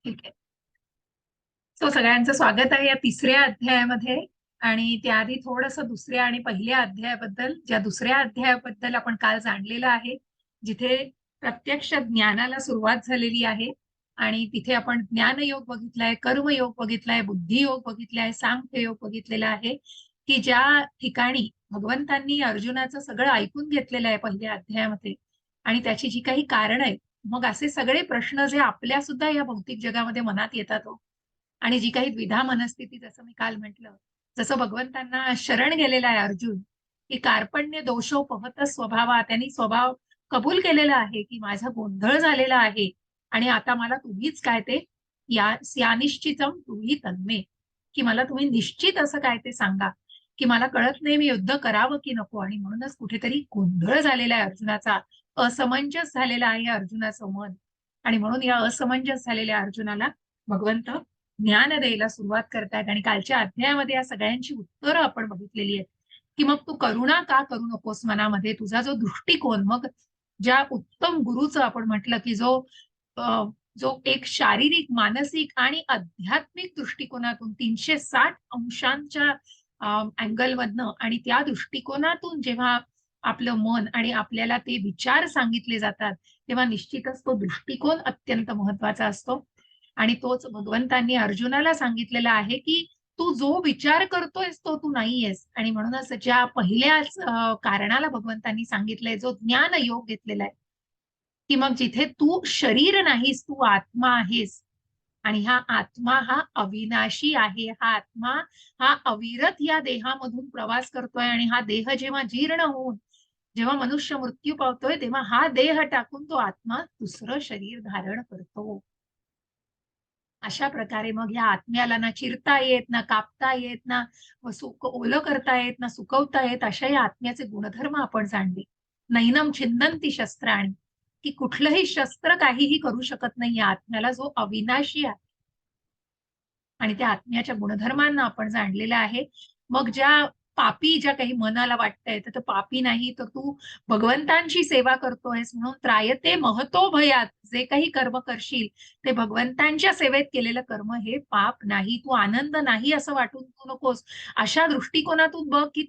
ठीक आहे. सगळ्यांचं स्वागत आहे या तिसऱ्या अध्यायामध्ये. आणि त्याआधी थोडंसं दुसऱ्या आणि पहिल्या अध्यायाबद्दल, ज्या दुसऱ्या अध्यायाबद्दल आपण काल जाणलेलं आहे, जिथे प्रत्यक्ष ज्ञानाला सुरुवात झालेली आहे. आणि तिथे आपण ज्ञानयोग बघितलाय, कर्मयोग बघितलाय, बुद्धियोग बघितलाय, सांख्ययोग बघितलेला आहे, की ज्या ठिकाणी भगवंतांनी अर्जुनाचं सगळं ऐकून घेतलेलं आहे पहिल्या अध्यायामध्ये. आणि त्याची जी काही कारण आहेत, मग असे सगळे प्रश्न जे आपल्या सुद्धा या भौतिक जगामध्ये मनात येतात हो, आणि जी काही द्विधा मनस्थिती, जसं मी काल म्हटलं, जसं भगवंतांना शरण गेलेला आहे अर्जुन, की कार्पण्य दोषो पहत स्वभावा, त्यांनी स्वभाव कबूल केलेला आहे की माझा गोंधळ झालेला आहे. आणि आता मला तुम्हीच काय ते या निश्चितम तुम्ही तन्मे, की मला तुम्ही निश्चित असं काय ते सांगा, की मला कळत नाही मी युद्ध करावं की नको. आणि म्हणूनच कुठेतरी गोंधळ झालेला आहे अर्जुनाचा, असमंजस झालेला आहे अर्जुनाचं मन. आणि म्हणून या असमंजस झालेल्या अर्जुनाला भगवंत ज्ञान द्यायला सुरुवात करतायत. आणि कालच्या अध्यायामध्ये या सगळ्यांची उत्तरं आपण बघितलेली आहेत, की मग तू करुणा का करू नकोस मनामध्ये, तुझा जो दृष्टिकोन, मग ज्या उत्तम गुरुचं आपण म्हटलं की जो एक शारीरिक, मानसिक आणि आध्यात्मिक दृष्टिकोनातून 360 अंशांच्या अँगल मधनं आणि त्या दृष्टिकोनातून जेव्हा आपलं मन आणि आपल्याला ते विचार सांगितले जातात, तेव्हा निश्चितच तो दृष्टिकोन अत्यंत महत्वाचा असतो. आणि तोच भगवंतांनी अर्जुनाला सांगितलेला आहे, की तू जो विचार करतोयस तो तू नाहीयेस. आणि म्हणूनच ज्या पहिल्याच कारणाला भगवंतांनी सांगितलंय, जो ज्ञान योग घेतलेला आहे, की मग जिथे तू शरीर नाहीस, तू आत्मा आहेस. आणि हा आत्मा हा अविनाशी आहे. हा आत्मा हा अविरत या देहामधून प्रवास करतोय. आणि हा देह जेव्हा जीर्ण होऊन जेव्हा मनुष्य मृत्यू पावतोय, तेव्हा हा देह टाकून तो आत्मा दुसरं शरीर धारण करतो. अशा प्रकारे मग या आत्म्याला ना चिरता येत, ना कापता येत, ना ओलं करता येत, ना सुकवता येत, अशा या आत्म्याचे गुणधर्म आपण जाणले. नैनम छिन्नंती शस्त्राणी, की कुठलंही शस्त्र काहीही करू शकत नाही या आत्म्याला, जो अविनाशी आहे. आणि त्या आत्म्याच्या गुणधर्मांना आपण जाणलेलं आहे. मग ज्या पापी, ज्या काही मनाला वाटतंय तर पापी नाही, तर तू भगवंतांची सेवा करतोयस म्हणून त्रायते महतो भयात, जे काही कर्म करशील ते भगवंतांच्या सेवेत केलेलं कर्म हे पाप नाही, तू आनंद नाही असं वाटून तू नकोस. अशा दृष्टिकोनातून बघ, की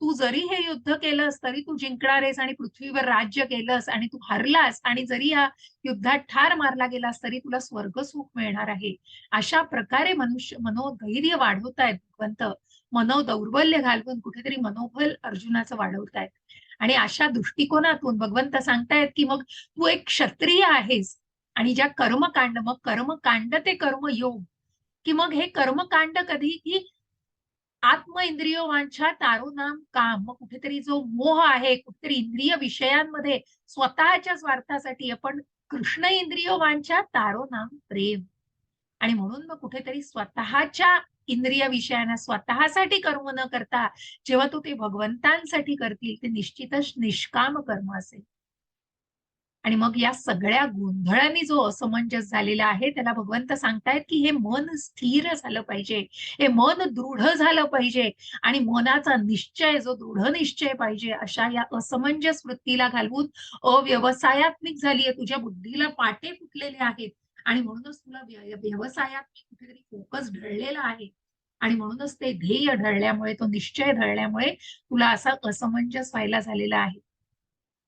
तू जरी हे युद्ध केलंस तरी तू जिंकणार आहेस आणि पृथ्वीवर राज्य केलंस आणि तू हरलास, आणि जरी या युद्धात ठार मारला गेलास तरी तुला स्वर्गसुख मिळणार आहे. अशा प्रकारे मनुष्य मनोधैर्य वाढवतायत भगवंत, मनोदौर्बल्य घालवून कुठेतरी मनोबल अर्जुनाचं वाढवतायत. आणि अशा दृष्टिकोनातून भगवंत सांगतायत की मग तू एक क्षत्रिय आहेस. आणि ज्या कर्मकांड, मग कर्मकांड ते कर्मयोग, की मग हे कर्मकांड कधी, की आत्म इंद्रियो वांछा तारो नाम काम, मग कुठेतरी जो मोह आहे, कुठेतरी इंद्रिय विषयांमध्ये स्वतःच्या स्वार्थासाठी आपण, कृष्ण इंद्रियो वांछा तारो नाम प्रेम. आणि म्हणून मग कुठेतरी स्वतःच्या इंद्रिय विषयांना स्वतःसाठी कर्म न करता जेव्हा तू ते भगवंतांसाठी करतील, ते निश्चितच निष्काम कर्म असेल. आणि मग या सगळ्या गोंधळांनी जो असमंजस झालेला आहे, त्याला भगवंत सांगतायत की हे मन स्थिर झालं पाहिजे, हे मन दृढ झालं पाहिजे. आणि मनाचा निश्चय, जो दृढ निश्चय पाहिजे, अशा या असमंजस वृत्तीला घालवून अव्यवसायात्मिक झालीये, तुझ्या बुद्धीला पाटे फुटलेले आहेत. आणि म्हणूनच तुला व्यवसायात कुठेतरी फोकस ढळलेला आहे. आणि म्हणूनच ते ध्येय ढळल्यामुळे, तो निश्चय ढळल्यामुळे तुला असा असमंजस व्हायला झालेला आहे.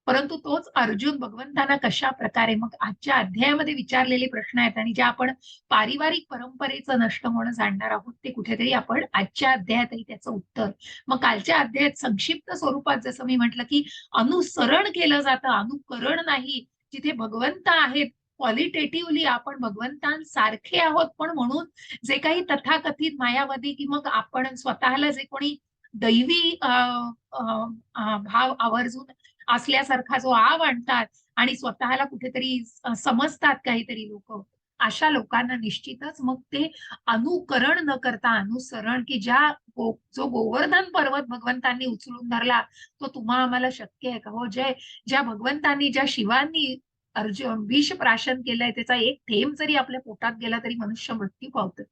परंतु तोच अर्जुन भगवंतांना कशा प्रकारे, मग आजच्या अध्यायामध्ये विचारलेले प्रश्न आहेत आणि ज्या आपण पारिवारिक परंपरेचं नष्ट होणं जाणणार आहोत, ते कुठेतरी आपण आजच्या अध्यायातही त्याचं उत्तर. मग कालच्या अध्यायात संक्षिप्त स्वरूपात जसं मी म्हटलं, की अनुसरण केलं जातं, अनुकरण नाही. जिथे भगवंत आहेत, क्वालिटेटिव्हली आपण भगवंतांसारखे आहोत, पण म्हणून जे काही तथाकथित मायावादी, की मग आपण स्वतःला जे कोणी दैवी भाव आवर्जून असल्यासारखा जो आव आणतात आणि स्वतःला कुठेतरी समजतात काहीतरी लोक, अशा लोकांना निश्चितच मग ते अनुकरण न करता अनुसरण, की जो गोवर्धन पर्वत भगवंतांनी उचलून धरला, तो तुम्हा आम्हाला शक्य आहे का हो? ज्या भगवंतांनी, ज्या शिवांनी अर्जुन विष प्राशन केलंय, त्याचा एक थेंब जरी आपल्या पोटात गेला तरी मनुष्य मृत्यू पावतो.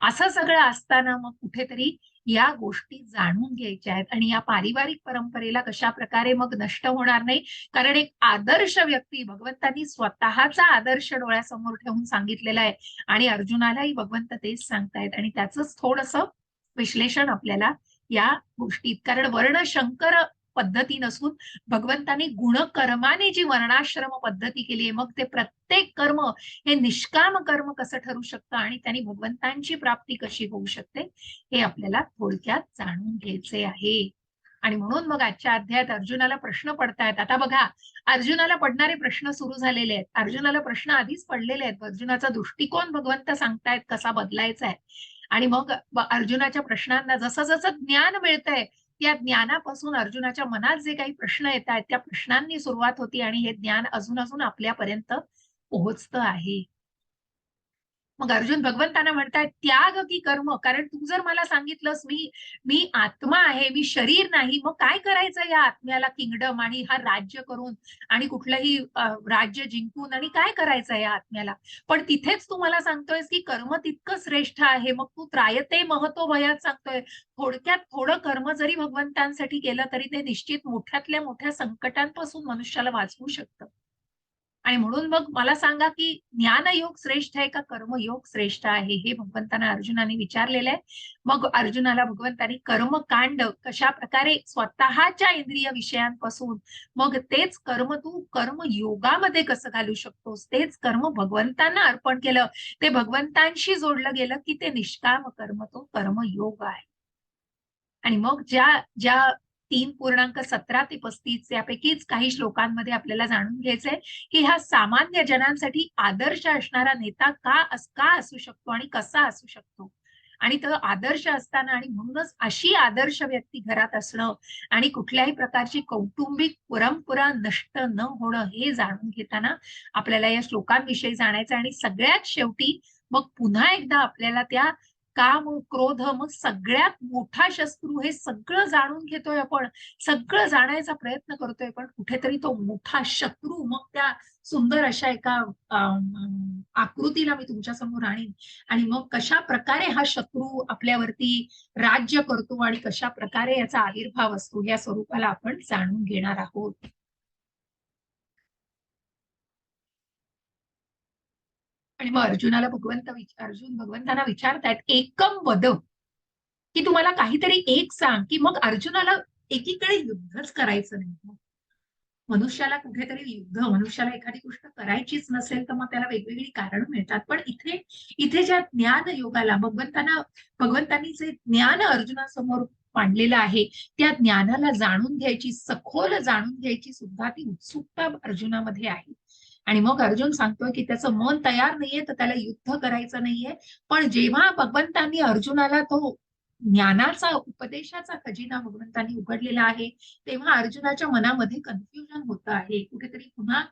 असं सगळं असताना मग कुठेतरी या गोष्टी जाणून घ्यायच्या आहेत आणि या पारिवारिक परंपरेला कशा प्रकारे मग नष्ट होणार नाही. कारण एक आदर्श व्यक्ती, भगवंतांनी स्वतःचा आदर्श डोळ्यासमोर ठेवून सांगितलेला आहे आणि अर्जुनालाही भगवंत तेच सांगतायत आणि त्याच थोडस विश्लेषण आपल्याला या गोष्टीत, कारण वर्ण शंकर पद्धती नसून भगवंतांनी गुणकर्माने जी वर्णाश्रम पद्धती केली आहे, मग ते प्रत्येक कर्म हे निष्काम कर्म कसं ठरू शकतं आणि त्यांनी भगवंतांची प्राप्ती कशी होऊ शकते हे आपल्याला थोडक्यात जाणून घ्यायचे आहे. आणि म्हणून मग आजच्या अध्यायात अर्जुनाला प्रश्न पडतायत. आता बघा, अर्जुनाला पडणारे प्रश्न सुरू झालेले आहेत. अर्जुनाला प्रश्न आधीच पडलेले आहेत. अर्जुनाचा दृष्टिकोन भगवंत सांगतायत कसा बदलायचा आहे. आणि मग अर्जुनाच्या प्रश्नांना जसं जसं ज्ञान मिळतंय, त्या ज्ञानापासून अर्जुनाच्या मनात जे काही प्रश्न येत आहेत त्या प्रश्नांनी सुरुवात होती आणि हे ज्ञान अजून अजून आपल्यापर्यंत पोहोचतं आहे. मग अर्जुन भगवंतांना म्हणतायत त्याग की कर्म, कारण तू जर मला सांगितलंस मी आत्मा आहे, मी शरीर नाही, मग काय करायचं या आत्म्याला किंगडम आणि हा राज्य करून आणि कुठलंही राज्य जिंकून आणि काय करायचं या आत्म्याला. पण तिथेच तू मला सांगतोयस की कर्म तितकं श्रेष्ठ आहे, मग तू त्रायते महतो भयात सांगतोय. थोडक्यात थोडं कर्म जरी भगवंतांसाठी केलं तरी ते निश्चित मोठ्यातल्या मोठ्या संकटांपासून मनुष्याला वाचवू शकतं. आणि म्हणून मग मला सांगा की ज्ञानयोग श्रेष्ठ आहे का कर्मयोग श्रेष्ठ आहे, हे भगवंतांना अर्जुनाने विचारलेलं आहे. मग अर्जुनाला भगवंतांनी कर्मकांड कशा प्रकारे स्वतःच्या इंद्रिय विषयांपासून मग तेच कर्म तू कर्मयोगामध्ये कसं घालू शकतोस, तेच कर्म भगवंतांना अर्पण केलं, ते भगवंतांशी जोडलं गेलं की ते निष्काम कर्म तो कर्मयोग आहे. आणि मग ज्या ज्या 3.17 ते 35 यापैकीच काही श्लोकांमध्ये आपल्याला जाणून घ्यायचंय की हा सामान्य जनांसाठी आदर्श असणारा नेता का असू शकतो आणि कसा असू शकतो. आणि तो आदर्श असताना आणि म्हणूनच अशी आदर्श व्यक्ती घरात असणं आणि कुठल्याही प्रकारची कौटुंबिक परंपरा नष्ट न होणं हे जाणून घेताना आपल्याला या श्लोकांविषयी जाणायचं. आणि सगळ्यात शेवटी मग पुन्हा एकदा आपल्याला त्या काम क्रोध मग सगळ्यात मोठा शत्रू हे सगळं जाणून घेतोय आपण, सगळं जाणायचा प्रयत्न करतोय, पण कुठेतरी तो मोठा शत्रू मग त्या सुंदर अशा एका आकृतीला मी तुमच्या समोर आणीन आणि मग कशा प्रकारे हा शत्रू आपल्यावरती राज्य करतो आणि कशा प्रकारे याचा आविर्भाव असतो या स्वरूपाला आपण जाणून घेणार आहोत. आणि मग अर्जुन भगवंतांना विचारतायत एकम वद, की तुम्हाला काहीतरी एक सांग. की मग अर्जुनाला एकीकडे युद्धच करायचं नाही. मनुष्याला कुठेतरी युद्ध, मनुष्याला एखादी गोष्ट करायचीच नसेल तर मग त्याला वेगवेगळी कारण मिळतात. पण इथे इथे ज्या ज्ञान योगाला भगवंतांनी जे ज्ञान अर्जुनासमोर मांडलेलं आहे त्या ज्ञानाला जाणून घ्यायची, सखोल जाणून घ्यायची सुद्धा ती उत्सुकता अर्जुनामध्ये आहे. आणि मग अर्जुन सांगतोय की त्याचं मन तयार नाहीये तर त्याला युद्ध करायचं नाहीये. पण जेव्हा भगवंतांनी अर्जुनाला तो ज्ञानाचा उपदेशाचा खजिना भगवंतांनी उघडलेला आहे तेव्हा अर्जुनाच्या मनामध्ये कन्फ्युजन होत आहे, कुठेतरी पुन्हा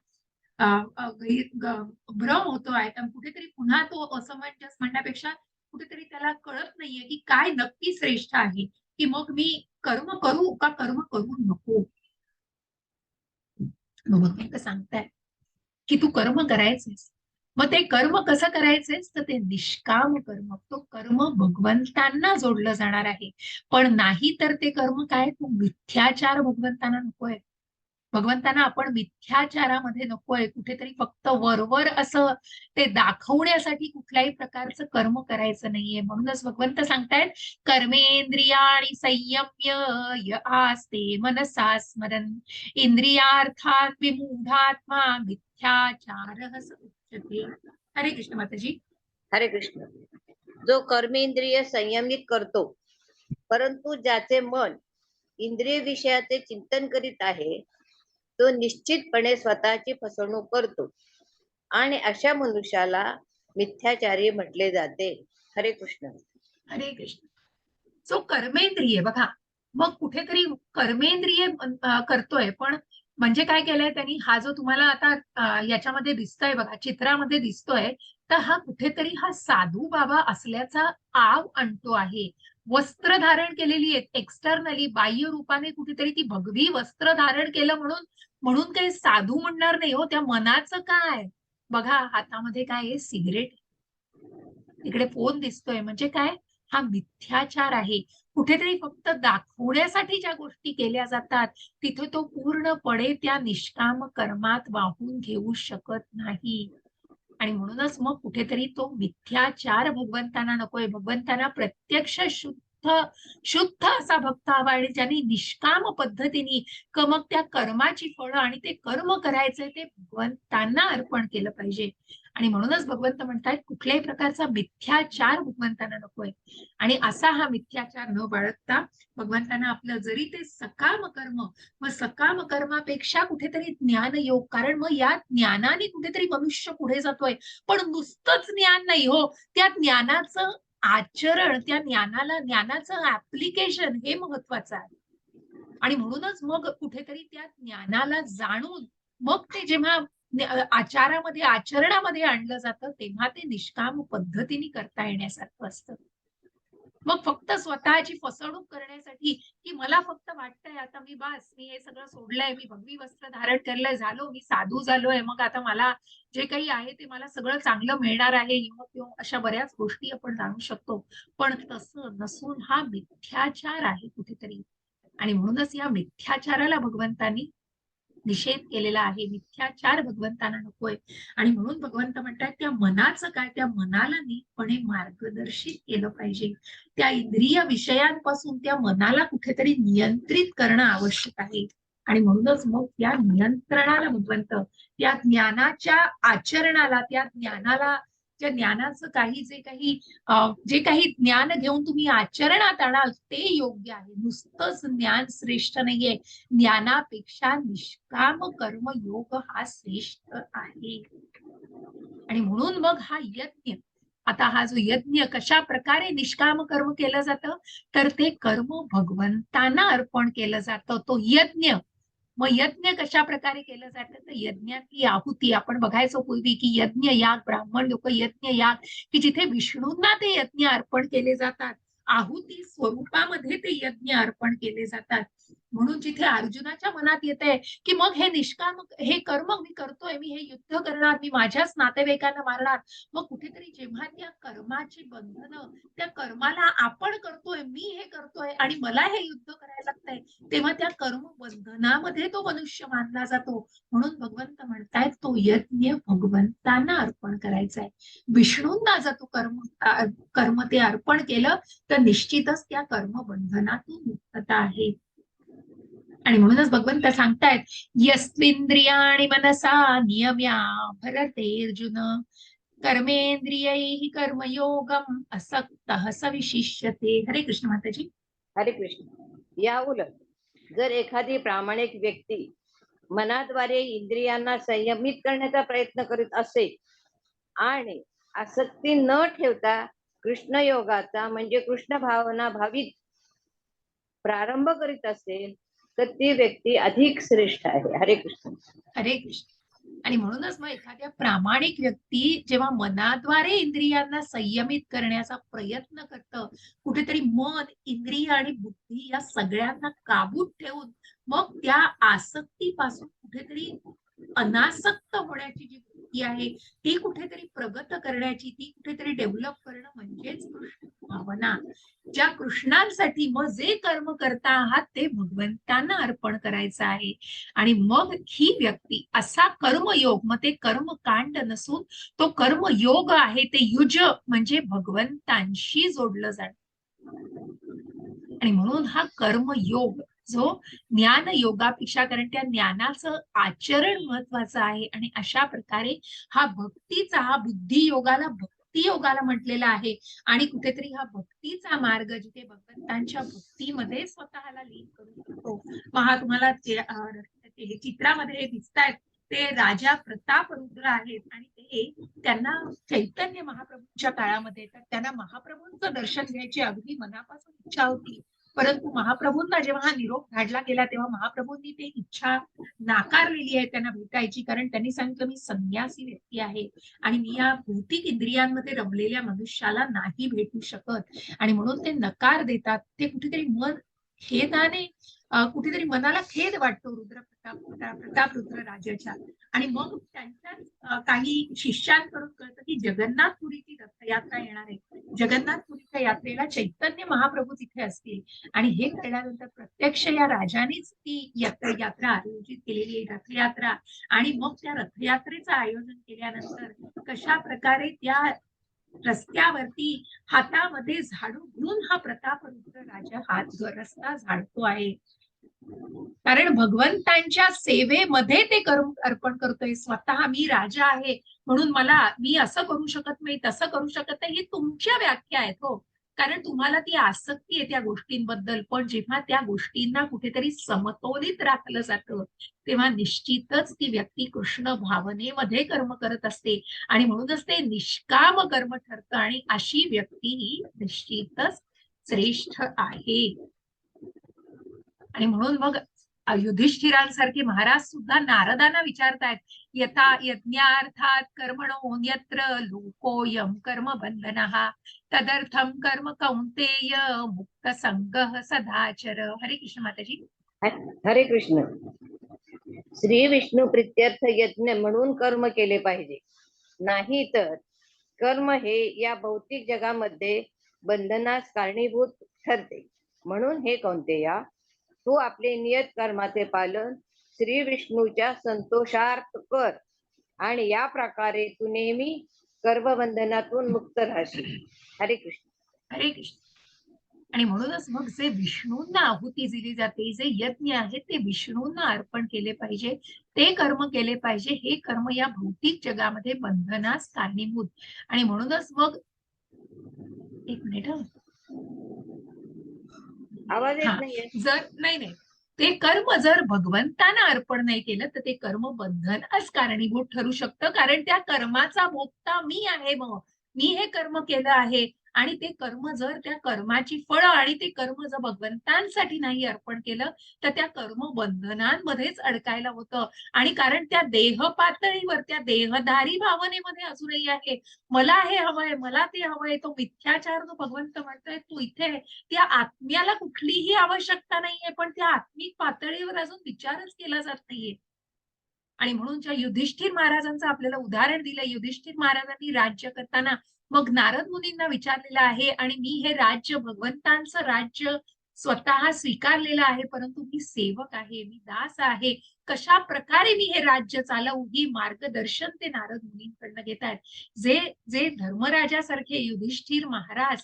भ्रम होतो आहे, कुठेतरी पुन्हा तो असमंजस म्हणण्यापेक्षा कुठेतरी त्याला कळत नाहीये की काय नक्की श्रेष्ठ आहे, की मग मी कर्म करू का कर्म करू नको. भगवंत सांगताय की तू कर्म करायचेस, मग ते कर्म कसं करायचेस तर ते निष्काम कर्म, तो कर्म भगवंतांना जोडलं जाणार आहे. पण नाही तर ते कर्म काय, तो मिथ्याचार भगवंतांना नकोय. भगवंतांना आपण मिथ्याचारामध्ये नकोय, कुठेतरी फक्त वरवर असं ते दाखवण्यासाठी कुठल्याही प्रकारचं कर्म करायचं नाहीये. म्हणूनच भगवंत सांगतायत कर्मेंद्रियाणि संयम्य य आस्ते मनसा स्मरन् इंद्रियार्थात विमूढात्मा मिथ्याचारः स उच्यते. हरे कृष्ण माताजी. हरे कृष्ण. जो कर्मेंद्रिय संयमित करतो परंतु ज्याचे मन इंद्रिय विषयाचे चिंतन करीत आहे तो निश्चितपणे स्वतःची फसवणूक करतो आणि अशा मनुष्याला मिथ्याचारी म्हटले जाते. हरे कृष्ण. हरे कृष्ण. जो कर्मेंद्रिय बघा, मग कुठेतरी कर्मेंद्रिय करतोय, पण म्हणजे काय केलंय त्यांनी, हा जो तुम्हाला आता याच्यामध्ये दिसतोय बघा, चित्रामध्ये दिसतोय, तर हा कुठेतरी हा साधू बाबा असल्याचा आव आणतो आहे. वस्त्र धारण केलेली आहेत एक्सटर्नली, बाह्य रूपाने कुठेतरी ती भगवी वस्त्र धारण केलं म्हणून म्हणून काही साधू म्हणणार नाही हो. त्या मनाचं काय बघा, हातामध्ये काय आहे, सिगरेट, तिकडे फोन दिसतोय, म्हणजे काय, हा मिथ्याचार आहे. कुठेतरी फक्त दाखवण्यासाठी ज्या गोष्टी केल्या जातात तिथे तो पूर्णपणे त्या निष्काम कर्मात वाहून घेऊ शकत नाही. आणि म्हणूनच मग कुठेतरी तो मिथ्याचार भगवंतांना नकोय. भगवंतांना प्रत्यक्ष शुद्ध शुद्ध असा भक्त हवा आणि ज्यांनी निष्काम पद्धतीने मग त्या कर्माची फळं आणि ते कर्म करायचंय ते भगवंतांना अर्पण केलं पाहिजे. आणि म्हणूनच भगवंत म्हणतात कुठल्याही प्रकारचा मिथ्याचार भगवंतांना नकोय. आणि असा हा मिथ्याचार न बाळगता भगवंतांना आपलं जरी ते सकाम कर्म, मग सकाम कर्मापेक्षा कुठेतरी ज्ञान योग, कारण मग या ज्ञानाने कुठेतरी मनुष्य पुढे जातोय. पण नुसतंच ज्ञान नाही हो, त्या ज्ञानाचं आचरण, त्या ज्ञानाचं ऍप्लिकेशन हे महत्वाचं आहे. आणि म्हणूनच मग कुठेतरी त्या ज्ञानाला जाणून मग ते जेव्हा आचारामध्ये आचरणामध्ये आणलं जातं तेव्हा ते निष्काम पद्धतीने करता येण्यासारखं असतं. मग फक्त स्वतःची फसवणूक करण्यासाठी की मला फक्त वाटतंय आता मी हे सगळं सोडलंय, मी भगवी वस्त्र धारण केलंय, झालो मी साधू झालोय, मग आता मला जे काही आहे ते मला सगळं चांगलं मिळणार आहे, अशा बऱ्याच गोष्टी आपण जाणू शकतो. पण तसं नसून हा मिथ्याचार आहे कुठेतरी. आणि म्हणूनच या मिथ्याचाराला भगवंतांनी निषेध केलेला आहे. मिथ्याचार भगवंतांना नकोय. आणि म्हणून भगवंत म्हणतात त्या मनाचं काय, त्या मनाला नीटपणे मार्गदर्शित केलं पाहिजे. त्या इंद्रिय विषयांपासून त्या मनाला कुठेतरी नियंत्रित करणं आवश्यक आहे. आणि म्हणूनच मग त्या नियंत्रणाला भगवंत, त्या ज्ञानाच्या आचरणाला, त्या ज्ञानाला, त्या ज्ञानाचं जे काही ज्ञान घेऊन तुम्ही आचरणात आणाल ते योग्य आहे. नुसतंच ज्ञान श्रेष्ठ नाहीये. ज्ञानापेक्षा निष्काम कर्म योग हा श्रेष्ठ आहे. आणि म्हणून मग हा यज्ञ, आता हा जो यज्ञ कशा प्रकारे निष्काम कर्म केलं जातं, तर ते कर्म भगवंतांना अर्पण केलं जातं, तो यज्ञ. मग यज्ञ कशा प्रकारे केलं जातं, तर यज्ञातली आहुती आपण बघायचो पूर्वी की यज्ञ याग, ब्राह्मण लोक यज्ञ याग, की जिथे विष्णूंना ते यज्ञ अर्पण केले जातात, आहुती स्वरूपामध्ये ते यज्ञ अर्पण केले जातात. म्हणून जिथे अर्जुनाच्या मनात येते की मग हे निष्काम हे कर्म मी करतोय, मी हे युद्ध करणार, मी माझ्याच नातेवाईकांना मारणार, मग कुठेतरी जेव्हा त्या कर्माची बंधनं, त्या कर्माला आपण करतोय, मी हे करतोय आणि मला हे युद्ध करायला लागतंय, तेव्हा त्या कर्म बंधनामध्ये तो मनुष्य मानला जातो. म्हणून भगवंत म्हणतायत तो यज्ञ भगवंतांना अर्पण करायचा आहे. विष्णूंना जर तो कर्म ते अर्पण केलं तर निश्चितच त्या कर्म बंधनातून मुक्तता आहे. आणि म्हणूनच भगवंत सांगतायत यस्विंद्रियाणि मनसा नियम्या भरते अर्जुन कर्मेंद्रियैः कर्मयोगम असक्तः स विशिष्यते. हरे कृष्ण माताजी. हरे कृष्ण. या उलट जर एखादी प्रामाणिक व्यक्ती मनाद्वारे इंद्रियांना संयमित करण्याचा प्रयत्न करीत असेल आणि आसक्ती न ठेवता कृष्ण योगाचा म्हणजे कृष्ण भावना भावित प्रारंभ करीत असेल तर ती व्यक्ती अधिक श्रेष्ठ आहे. हरे कृष्ण. हरे कृष्ण. आणि म्हणूनच मग एखाद्या प्रामाणिक व्यक्ती जेव्हा मनाद्वारे इंद्रियांना संयमित करण्याचा प्रयत्न करतं, कुठेतरी मन, इंद्रिय आणि बुद्धी या सगळ्यांना काबूत ठेवून मग त्या आसक्तीपासून कुठेतरी अनासक्त होण्याची जी वृत्ती आहे ती कुठेतरी प्रगत करण्याची, ती कुठेतरी डेव्हलप करणं म्हणजेच कृष्ण भावना. ज्या कृष्णांसाठी मग जे कर्म करता आहात ते भगवंतांना अर्पण करायचं आहे. आणि मग ही व्यक्ती असा कर्मयोग, मग ते कर्मकांड नसून तो कर्मयोग आहे, ते युज म्हणजे भगवंतांशी जोडलं जाणं. आणि म्हणून हा कर्मयोग जो ज्ञान योगापेक्षा, कारण त्या ज्ञानाचं आचरण महत्वाचं आहे. आणि अशा प्रकारे हा भक्तीचा, हा बुद्धी योगाला भक्ती योगाला म्हटलेला आहे. आणि कुठेतरी हा भक्तीचा मार्ग जिथे भगवंतांच्या भक्तीमध्ये स्वतःला लीन करू शकतो. मग हा तुम्हाला चित्रामध्ये हे दिसतायत ते राजा प्रताप रुद्र आहेत. आणि ते त्यांना चैतन्य महाप्रभूंच्या काळामध्ये, तर त्यांना महाप्रभूंचं दर्शन घ्यायची अगदी मनापासून इच्छा होती. परंतु महाप्रभूंना जेव्हा हा निरोप धाडला गेला तेव्हा महाप्रभूंनी ते इच्छा नाकारलेली आहे त्यांना भेटायची. कारण त्यांनी सांगितलं मी संन्यासी व्यक्ती आहे आणि मी या भौतिक इंद्रियांमध्ये रमलेल्या मनुष्याला नाही भेटू शकत. आणि म्हणून ते नकार देतात. ते कुठेतरी मन खेदाने, कुठेतरी मनाला खेद वाटतो प्रताप रुद्र राजाच्या. आणि मग त्यांच्या काही शिष्यांकडून कळतं की जगन्नाथपुरीची रथयात्रा येणार आहे. जगन्नाथपुरी त्या यात्रेला चैतन्य महाप्रभू तिथे असतील आणि हे कळल्यानंतर प्रत्यक्ष या राजानेच ती यात्रा आयोजित केलेली आहे, रथयात्रा. आणि मग त्या रथयात्रेचं आयोजन केल्यानंतर कशा प्रकारे त्या रस्त्यावरती हातामध्ये झाडू घेऊन हा प्रतापरुद्र राजा रस्ता झाडतो आहे. कारण भगवंतांच्या सेवेमध्ये ते अर्पण करतोय. स्वतः मी राजा आहे म्हणून मी असं करू शकत नाही, तसं करू शकत नाही, ही तुमच्या व्याख्या आहेत हो. कारण तुम्हाला ती आसक्ती आहे त्या गोष्टींबद्दल. पण जेव्हा त्या गोष्टींना कुठेतरी समतोलित राखलं जातं तेव्हा निश्चितच ती व्यक्ती कृष्ण भावनेमध्ये कर्म करत असते आणि म्हणूनच ते निष्काम कर्म ठरतं आणि अशी व्यक्ती ही निश्चितच श्रेष्ठ आहे. आणि म्हणून मग युधिष्ठिरांसारखे महाराज सुद्धा नारदांना विचारतायत, यथा यज्ञार्थात कर्मणो यत्र लोकोयम कर्म बंधनः तदर्थम कर्म कौंतेय मुक्त संगः सदाचर. हरे कृष्ण माताजी. हरे कृष्ण. श्री विष्णू प्रित्यर्थ यज्ञ म्हणून कर्म केले पाहिजे, नाही तर कर्म हे या भौतिक जगामध्ये बंधनास कारणीभूत ठरते. म्हणून हे कौंतेया, तू आपले नियत कर्माचे पालन श्री विष्णूच्या संतोषार्थ कर आणि या प्रकारे तू नेहमी कर्मबंधनातून मुक्त राहशील. हरे कृष्ण. हरे कृष्ण. आणि म्हणूनच मग जे विष्णूंना आहुती दिली जाते, जे यज्ञ आहे ते विष्णूंना अर्पण केले पाहिजे, ते कर्म केले पाहिजे. हे कर्म या भौतिक जगामध्ये बंधनास कारणीभूत. आणि म्हणूनच मग एक मिनिट, आवाज येत नाहीये. नाही, ते कर्म जर भगवंतांना अर्पण नाही केलं तर ते कर्म बंधनास कारणीभूत ठरू शकतं. कारण त्या कर्माचा भोगता मी आहे. मग मी हे कर्म केलं आहे आणि ते कर्म जर त्या कर्माची फळं आणि ते कर्म जर भगवंतांसाठी नाही अर्पण केलं तर त्या कर्म बंधनांमध्येच अडकायला होतं. आणि कारण त्या देह पातळीवर, त्या देहधारी भावनेमध्ये अजूनही आहे, मला हे हवंय, मला ते हवंय, तो मिथ्याचार जो भगवंत म्हणतोय तू इथे, त्या आत्म्याला कुठलीही आवश्यकता नाहीये, पण त्या आत्मिक पातळीवर अजून विचारच केला जात नाहीये. आणि म्हणून ज्या युधिष्ठिर महाराजांचं आपल्याला उदाहरण दिलंय, युधिष्ठिर महाराजांनी राज्य करताना मग नारद मुनींना विचारलेलं आहे आणि मी हे राज्य, भगवंतांचं राज्य स्वतः स्वीकारलेलं आहे, परंतु मी सेवक आहे, मी दास आहे, कशा प्रकारे मी हे राज्य चालवू, ही मार्गदर्शन ते नारद मुनींकडनं घेत आहेत. जे धर्मराजासारखे युधिष्ठिर महाराज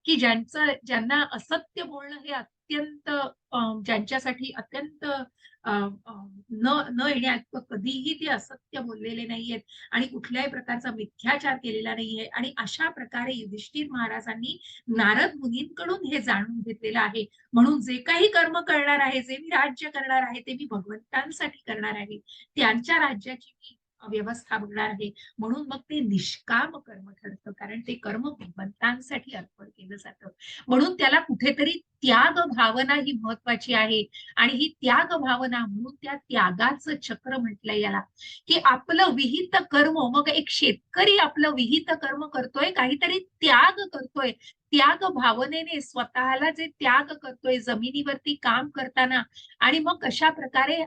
की ज्यांना असत्य बोलणं हे अत्यंत ज्यांच्यासाठी अत्यंत न येण्यात, कधीही ते असत्य बोललेले नाहीयेत आणि कुठल्याही प्रकारचा मिथ्याचार केलेला नाहीये. आणि अशा प्रकारे युधिष्ठिर महाराजांनी नारद मुनींकडून हे जाणून घेतलेलं आहे. म्हणून जे काही कर्म करणार आहे, जे मी राज्य करणार आहे, ते मी भगवंतांसाठी करणार आहे, त्यांच्या राज्याची मी व्यवस्था बघणार आहे. म्हणून मग ते निष्काम कर्म ठरतं, कारण ते कर्म भगवंतांसाठी अर्पण केलं जातं. म्हणून त्याला कुठेतरी त्याग भावना ही महत्वाची आहे. आणि ही त्याग भावना म्हणून त्या त्यागाचं चक्र म्हटलंय याला, की आपलं विहित कर्म, मग एक शेतकरी आपलं विहित कर्म करतोय, काहीतरी त्याग करतोय, त्याग भावनेने स्वतःला जे त्याग करतोय जमिनीवरती काम करताना, आणि मग कशा प्रकारे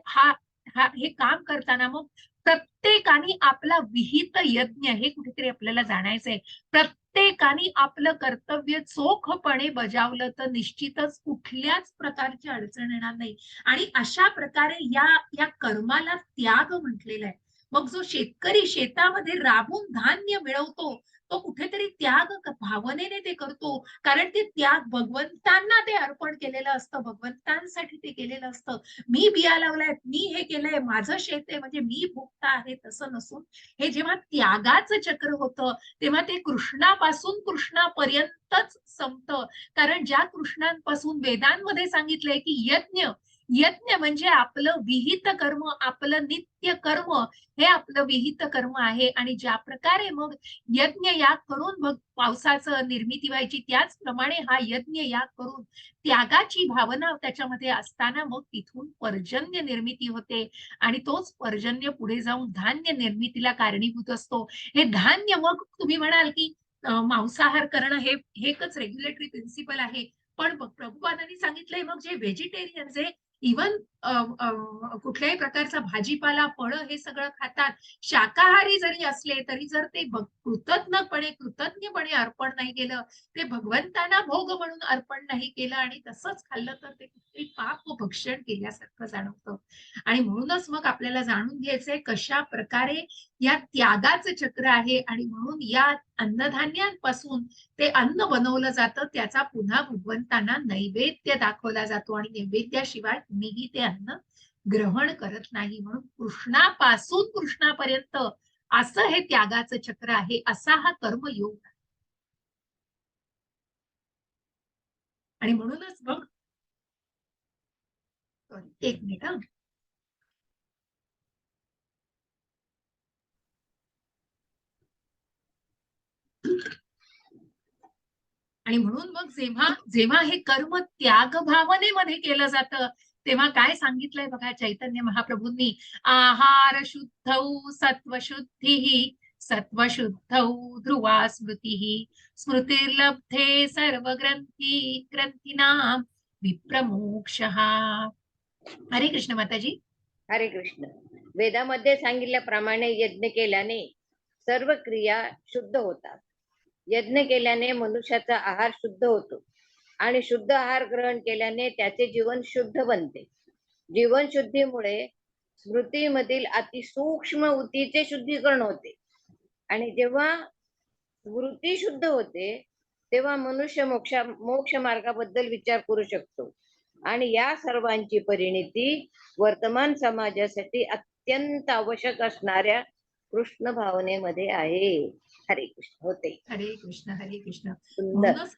हे काम करताना मग प्रत्येकाने आपला विहित यज्ञ हे कुठेतरी आपल्याला जाणायचंय. प्रत्येकाने आपलं कर्तव्य चोखपणे बजावलं तर निश्चितच कुठल्याच प्रकारची अडचण येणार नाही. आणि अशा प्रकारे या कर्माला त्याग म्हटलेलं आहे. मग जो शेतकरी शेतामध्ये राबून धान्य मिळवतो तो कुठेतरी त्याग भावनेने ते करतो, कारण ते त्याग भगवंतांना ते अर्पण केलेलं असतं, भगवंतांसाठी ते केलेलं असतं. मी बिया लावलाय, मी हे केलंय, माझं शेत आहे म्हणजे मी भोगता आहे, तसं नसून हे जेव्हा त्यागाचं चक्र होतं तेव्हा ते कृष्णापासून कृष्णापर्यंतच संपतं. कारण ज्या कृष्णांपासून वेदांमध्ये सांगितलंय की यज्ञ म्हणजे आपलं विहित कर्म, आपलं नित्य कर्म हे आपलं विहित कर्म आहे. आणि ज्या प्रकारे मग यज्ञ याग करून मग पावसाचं निर्मिती व्हायची, त्याचप्रमाणे हा यज्ञ याग करून त्यागाची भावना त्याच्यामध्ये असताना मग तिथून पर्जन्य निर्मिती होते आणि तोच पर्जन्य पुढे जाऊन धान्य निर्मितीला कारणीभूत असतो. हे धान्य, मग तुम्ही म्हणाल की मांसाहार करणं हे एकच रेग्युलेटरी प्रिन्सिपल आहे, पण प्रभुपादांनी सांगितलंय मग जे व्हेजिटेरियन, जे इवन कुठल्याही प्रकारचा भाजीपाला, फळं हे सगळं खातात. शाकाहारी जरी असले तरी जर ते कृतज्ञपणे अर्पण नाही केलं, ते भगवंतांना भोग म्हणून अर्पण नाही केलं आणि तसंच खाल्लं तर ते कुठेतरी पाप भक्षण केल्यासारखं जाणवतं. आणि म्हणूनच मग आपल्याला जाणून घ्यायचंय कशा प्रकारे या त्यागाचं चक्र आहे आणि म्हणून या अन्नधान्यांपासून ते अन्न बनवलं जातं, त्याचा पुन्हा भगवंतांना नैवेद्य दाखवला जातो आणि नैवेद्याशिवाय कुणीही ते अन्न ग्रहण करत नाही. म्हणून कृष्णापासून कृष्णापर्यंत असं हे त्यागाचं चक्र आहे, असा हा कर्मयोग. आणि म्हणूनच मग एक मिनिट आणि म्हणून मग जेव्हा जेव्हा हे कर्म त्याग भावनेमध्ये केलं जातं तेव्हा काय सांगितलंय बघा चैतन्य महाप्रभूंनी, आहार शुद्धौ सत्वशुद्धी सत्वशुद्धौ ध्रुवा स्मृती स्मृतिर्लब्धे सर्व ग्रंथीनाम विप्रमोक्ष. हरे कृष्ण माताजी. हरे कृष्ण. वेदामध्ये सांगितल्याप्रमाणे यज्ञ केल्याने सर्व क्रिया शुद्ध होतात. यज्ञ केल्याने मनुष्याचा आहार शुद्ध होतो आणि शुद्ध आहार ग्रहण केल्याने त्याचे जीवन शुद्ध बनते. जीवन शुद्धीमुळे स्मृतीमधील अतिसूक्ष्म ऊतीचे शुद्धीकरण होते आणि जेव्हा स्मृती शुद्ध होते तेव्हा मनुष्य मोक्ष मार्गाबद्दल विचार करू शकतो आणि या सर्वांची परिणिती वर्तमान समाजासाठी अत्यंत आवश्यक असणाऱ्या कृष्ण भावनेमध्ये आहे. हरे कृष्ण. होते. हरे कृष्ण हरे कृष्ण. सुंदर. म्हणूनच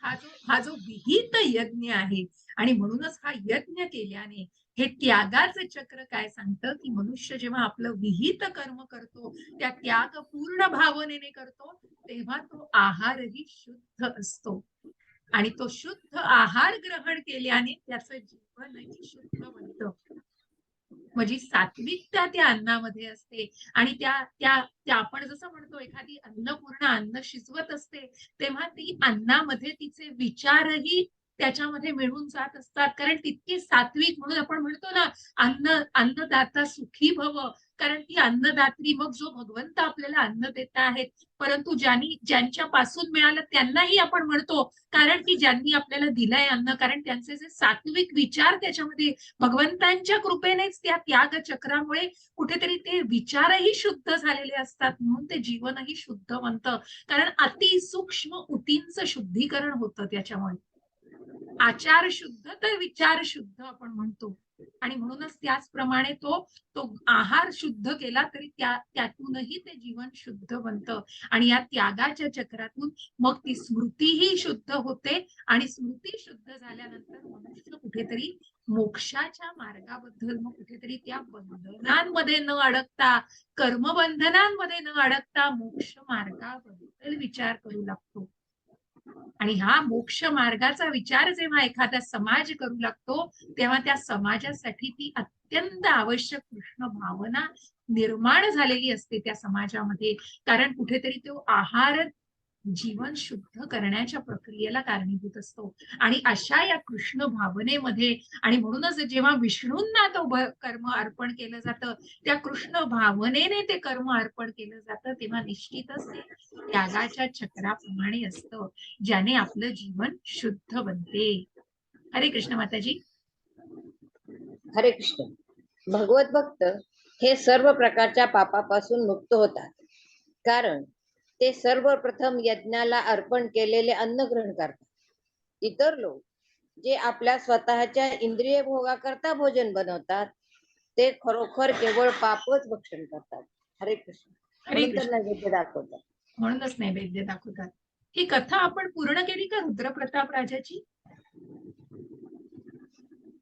हा जो विहित यज्ञ आहे आणि म्हणूनच हा यज्ञ केल्याने हे त्यागाचं चक्र काय सांगतं की मनुष्य जेव्हा आपलं विहित कर्म करतो, त्या त्याग पूर्ण भावनेने करतो, तेव्हा तो आहारही शुद्ध असतो आणि तो शुद्ध आहार ग्रहण केल्याने त्याचं जीवनही शुद्ध बनतं. म्हणजे सात्विकता त्या अन्नामध्ये असते आणि त्या आपण जसं म्हणतो एखादी अन्नपूर्ण अन्न शिजवत असते तेव्हा ती अन्नामध्ये तिचे विचारही त्याच्यामध्ये मिळून जात असतात, कारण तितकी सात्विक. म्हणून आपण म्हणतो ना, अन्नदाता सुखी भव, कारण ती अन्नदात्री मग जो भगवंत आपल्याला अन्न देत आहेत, परंतु ज्यांच्या पासून मिळालं त्यांनाही आपण म्हणतो, कारण की ज्यांनी आपल्याला दिलंय अन्न, कारण त्यांचे जे सात्विक विचार त्याच्यामध्ये भगवंतांच्या कृपेनेच त्या त्याग चक्रामुळे कुठेतरी ते विचारही शुद्ध झालेले असतात, म्हणून ते जीवनही शुद्ध बनतं, कारण अतिसूक्ष्म ऊतींचं शुद्धीकरण होतं त्याच्यामुळे. आचार शुद्ध तर विचार शुद्ध आपण म्हणतो आणि म्हणूनच त्याचप्रमाणे तो आहार शुद्ध केला तरी त्यातूनही ते जीवन शुद्ध बनतं आणि या त्यागाच्या चक्रातून मग ती स्मृतीही शुद्ध होते आणि स्मृती शुद्ध झाल्यानंतर मनुष्य कुठेतरी मोक्षाच्या मार्गाबद्दल मग कुठेतरी त्या बंधनांमध्ये न अडकता, कर्मबंधनांमध्ये न अडकता मोक्ष मार्गाबद्दल विचार करू लागतो. आणि हा मोक्ष मार्गाचा विचार जेव्हा एखादा समाज करू लागतो तेव्हा त्या समाजासाठी ती अत्यंत आवश्यक कृष्ण भावना निर्माण झालेली असते त्या समाजामध्ये, कारण कुठेतरी तो आहार जीवन शुद्ध करण्याच्या प्रक्रियेला कारणीभूत असतो. आणि अशा या कृष्ण भावनेमध्ये आणि म्हणूनच जेव्हा विष्णूंना तो कर्म अर्पण केलं जातं, त्या कृष्ण भावनेने ते कर्म अर्पण केलं जातं, तेव्हा निश्चितच ते त्यागाच्या चक्राप्रमाणे असतं, ज्याने आपलं जीवन शुद्ध बनते. हरे कृष्ण माताजी. हरे कृष्ण. भगवत भक्त हे सर्व प्रकारच्या पापापासून मुक्त होतात, कारण ते सर्वप्रथम यज्ञाला अर्पण केलेले अन्न ग्रहण करतात. इतर लोक जे आपल्या स्वतःच्या इंद्रिय भोगाकरता भोजन बनवतात ते खरोखर केवळ पापच भक्षण करतात. हरे कृष्ण. नैवेद्य दाखवतात. म्हणूनच नैवेद्य दाखवतात. ही कथा आपण पूर्ण केली का रुद्रप्रताप राजाची?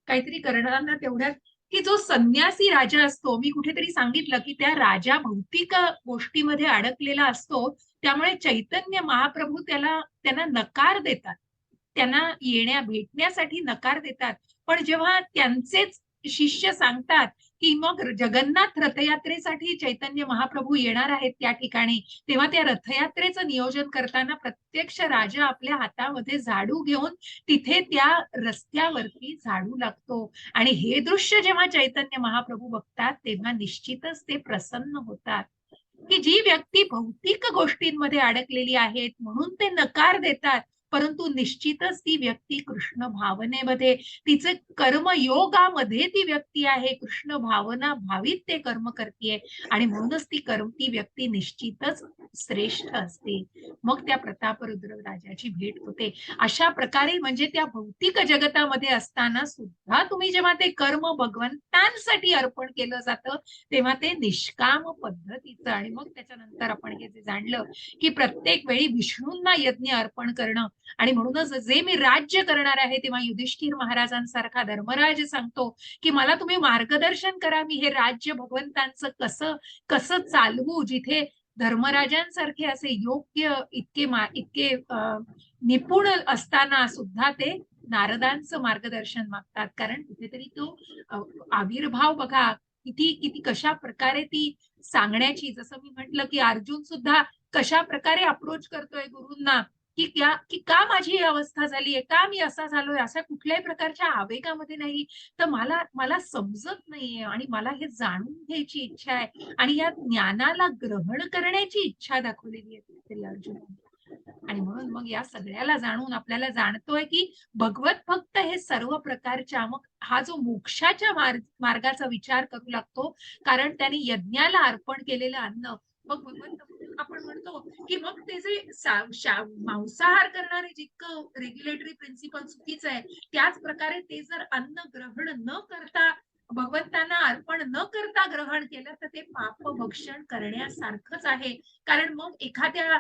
काहीतरी करणाऱ्यांना तेवढ्यात, की जो संन्यासी राजा असतो, मी कुठेतरी सांगितलं की त्या राजा भौतिक गोष्टीमध्ये अडकलेला असतो, त्यामुळे चैतन्य महाप्रभू त्यांना नकार देतात, त्यांना भेटण्यासाठी नकार देतात. पण जेव्हा त्यांचेच शिष्य सांगतात की मग जगन्नाथ रथयात्रेसाठी चैतन्य महाप्रभू येणार आहेत त्या ठिकाणी, तेव्हा त्या रथयात्रेचं नियोजन करताना प्रत्यक्ष राजा आपल्या हातामध्ये झाडू घेऊन तिथे त्या रस्त्यावरती झाडू लागतो. आणि हे दृश्य जेव्हा चैतन्य महाप्रभू बघतात तेव्हा निश्चितच ते प्रसन्न होतात की जी व्यक्ती भौतिक गोष्टींमध्ये अडकलेली आहेत म्हणून ते नकार देतात, परंतु निश्चितच ती व्यक्ती कृष्ण भावनेमध्ये, तिचे कर्मयोगामध्ये ती व्यक्ती आहे, कृष्ण भावना भावित ते कर्म करतीये आणि म्हणूनच ती व्यक्ती निश्चितच श्रेष्ठ असते. मग त्या प्रतापरुद्र राजाची भेट होते. अशा प्रकारे म्हणजे त्या भौतिक जगतामध्ये असताना सुद्धा तुम्ही जेव्हा ते कर्म भगवंतांसाठी अर्पण केलं जातं तेव्हा ते निष्काम पद्धतीचं. आणि मग त्याच्यानंतर आपण हे जे जाणलं की प्रत्येक वेळी विष्णूंना यज्ञ अर्पण करणं, आणि म्हणूनच जे मी राज्य करणार आहे तेव्हा युधिष्ठिर महाराजांसारखा धर्मराज सांगतो की मला तुम्ही मार्गदर्शन करा, मी हे राज्य भगवंतांचं कसं कसं चालवू. जिथे धर्मराजांसारखे असे योग्य इतके निपुण असताना सुद्धा ते नारदांचं मार्गदर्शन मागतात, कारण कुठेतरी तो आविर्भाव बघा किती किती कशा प्रकारे ती सांगण्याची, जसं मी म्हटलं की अर्जुन सुद्धा कशा प्रकारे अप्रोच करतोय गुरूंना की का माझी ही अवस्था झालीये, का मी असा झालोय, अशा कुठल्याही प्रकारच्या आवेगामध्ये नाही, तर मला मला समजत नाहीये आणि मला हे जाणून घ्यायची इच्छा आहे आणि या ज्ञानाला ग्रहण करण्याची इच्छा दाखवलेली आहे कुठेतरी अर्जुनाने. आणि म्हणून मग या सगळ्याला जाणून आपल्याला जाणतोय की भगवत भक्त हे सर्व प्रकारच्या, मग हा जो मोक्षाच्या मार्गाचा विचार करू लागतो, कारण त्यांनी यज्ञाला अर्पण केलेलं अन्न, मग भगवंत आपण म्हणतो की मग ते जे मांसाहार करणारे जितकं रेग्युलेटरी प्रिन्सिपल चुकीचं आहे, त्याच प्रकारे ते जर अन्न ग्रहण न करता भगवंतांना अर्पण न करता ग्रहण केलं तर ते पाप भक्षण करण्यासारखंच आहे. कारण मग एखाद्या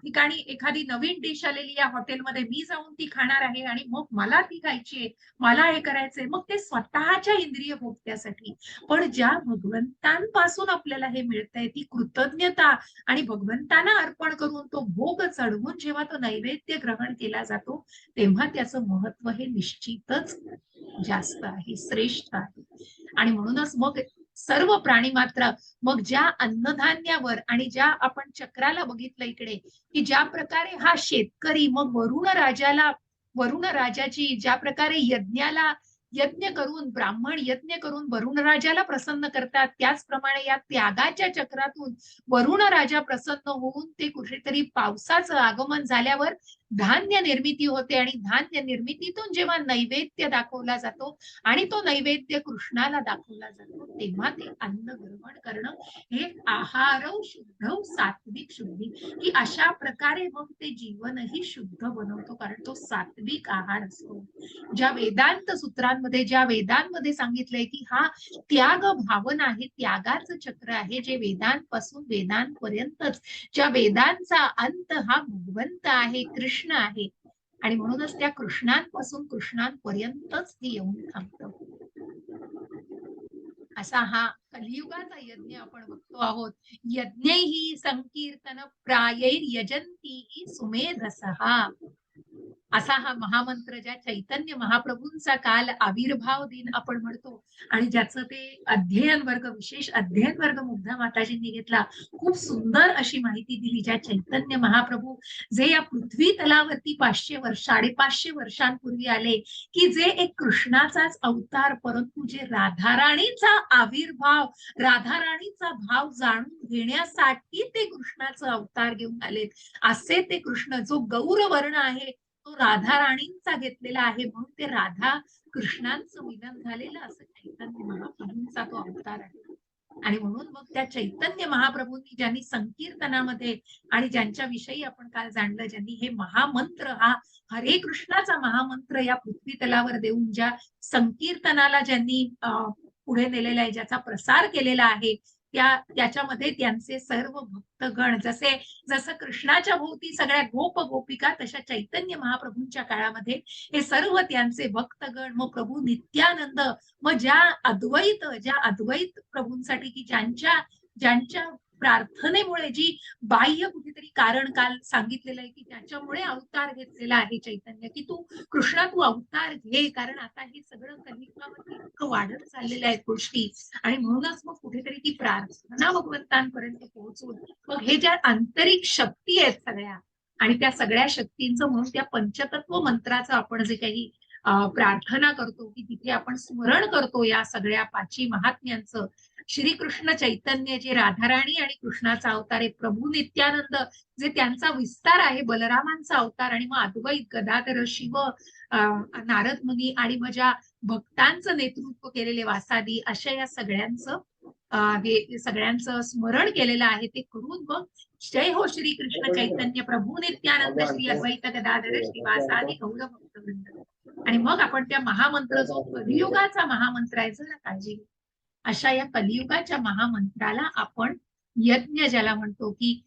ठिकाणी एखादी नवीन डिश आलेली या हॉटेलमध्ये, मी जाऊन ती खाणार आहे आणि मग मला ती खायची आहे, मला हे करायचंय, मग ते स्वतःच्या इंद्रिय भोगत्यासाठी. पण ज्या भगवंतांपासून आपल्याला हे मिळतंय ती कृतज्ञता आणि भगवंतांना अर्पण करून तो भोग चढवून जेव्हा तो नैवेद्य ग्रहण केला जातो तेव्हा त्याचं महत्व हे निश्चितच जास्त आहे, श्रेष्ठ आहे. आणि म्हणूनच मग सर्व प्राणी मात्र, मग ज्या अन्नधान्यावर आणि ज्या आपण चक्राला बघितलं इकडे की ज्या प्रकारे हा शेतकरी मग वरुण राजाची ज्या प्रकारे यज्ञ करून, ब्राह्मण यज्ञ करून वरुण राजाला प्रसन्न करतात, त्याचप्रमाणे या त्यागाच्या चक्रातून वरुण राजा प्रसन्न होऊन ते कुठेतरी पावसाचं आगमन झाल्यावर धान्य निर्मिती होते आणि धान्य निर्मितीतून जेव्हा नैवेद्य दाखवला जातो आणि तो नैवेद्य कृष्णाला दाखवला जातो तेव्हा ते अन्न ग्रहण करणं हे आहारव शुद्धव सात्विक शुद्धी, की अशा प्रकारे मग ते जीवनही शुद्ध बनवतो, कारण तो सात्विक आहार असतो. ज्या वेदांत सूत्रांमध्ये, ज्या वेदांमध्ये सांगितलंय की हा त्याग भावना आहे, त्यागाचं चक्र आहे जे वेदांपासून वेदांपर्यंतच, ज्या वेदांचा अंत हा भगवंत आहे, कृष्ण आहे, आणि म्हणूनच त्या कृष्णांपासून कृष्णांपर्यंतच हे येऊन थांबतं. असा हा कलियुगाचा यज्ञ आपण बघतो आहोत. यज्ञैहि संकीर्तन प्रायैर यजंती सुमेधसहा, असा हा महामंत्र ज्या चैतन्य महाप्रभूंचा काल आविर्भाव दिन आपण म्हणतो आणि ज्याचं ते अध्ययन वर्ग, विशेष अध्ययन वर्ग मुग्धा माताजींनी घेतला. खूप सुंदर अशी माहिती दिली. ज्या चैतन्य महाप्रभू जे या पृथ्वी तलावरती 550 वर्षांपूर्वी आले, की जे एक कृष्णाचाच अवतार, परंतु जे राधाराणीचा आविर्भाव, राधाराणीचा भाव जाणून घेण्यासाठी ते कृष्णाचा अवतार घेऊन आलेत. असे ते कृष्ण जो गौरवर्ण आहे तो राधा राणींचा घेतलेला आहे, म्हणून ते राधा कृष्णांचं मिलन झालेलं असं चैतन्य महाप्रभूंचा तो अवतार आहे. आणि म्हणून मग त्या चैतन्य महाप्रभूंनी ज्यांनी संकीर्तनामध्ये आणि ज्यांच्या विषयी आपण काल जाणलं, ज्यांनी हे महामंत्र, हा हरे कृष्णाचा महामंत्र या पृथ्वी तलावर देऊन ज्या संकीर्तनाला ज्यांनी पुढे नेलेला आहे, ज्याचा प्रसार केलेला आहे, त्याच्यामध्ये त्यांचे सर्व भक्तगण, जसं कृष्णाच्या भोवती सगळ्या गोप गोपिका, तशा चैतन्य महाप्रभूंच्या काळामध्ये हे सर्व त्यांचे भक्तगण, मग प्रभू नित्यानंद, मग ज्या अद्वैत प्रभूंसाठी की ज्यांच्या प्रार्थनेमुळे जी बाह्य कुठेतरी कारण काल सांगितलेलं आहे की त्याच्यामुळे अवतार घेतलेला आहे चैतन्य, की तू कृष्णा तू अवतार घे, कारण आता हे सगळं कलियुगामध्ये इतकं वाढत चाललेल्या आहेत गोष्टी, आणि म्हणूनच मग कुठेतरी ती प्रार्थना भगवंतांपर्यंत पोहोचून मग हे ज्या आंतरिक शक्ती आहेत सगळ्या, आणि त्या सगळ्या शक्तींचं म्हणून त्या पंचतत्व मंत्राचं आपण जे काही प्रार्थना करतो, की तिथे आपण स्मरण करतो या सगळ्या पाची महात्म्यांचं. श्रीकृष्ण चैतन्य जे राधाराणी आणि कृष्णाचा अवतार आहे, प्रभू नित्यानंद जे त्यांचा विस्तार आहे, बलरामांचा अवतार, आणि मग अद्वैत गदाधर शिव, नारद मुनी, आणि मग ज्या भक्तांचं नेतृत्व केलेले वासादी, अशा या सगळ्यांचं हे सगळ्यांचं स्मरण केलेलं आहे. ते करून मग जय हो श्री कृष्ण चैतन्य प्रभू नित्यानंद श्री अद्वैत गदाधर श्रीवासादि गौर भक्तवृंद. आणि मग आपण त्या महामंत्र, जो कलियुगाचा महामंत्र आहे, जरा काळजी घ्या, अशा या कलियुगाच्या महामंत्राला आपण यज्ञ ज्याला म्हणतो, की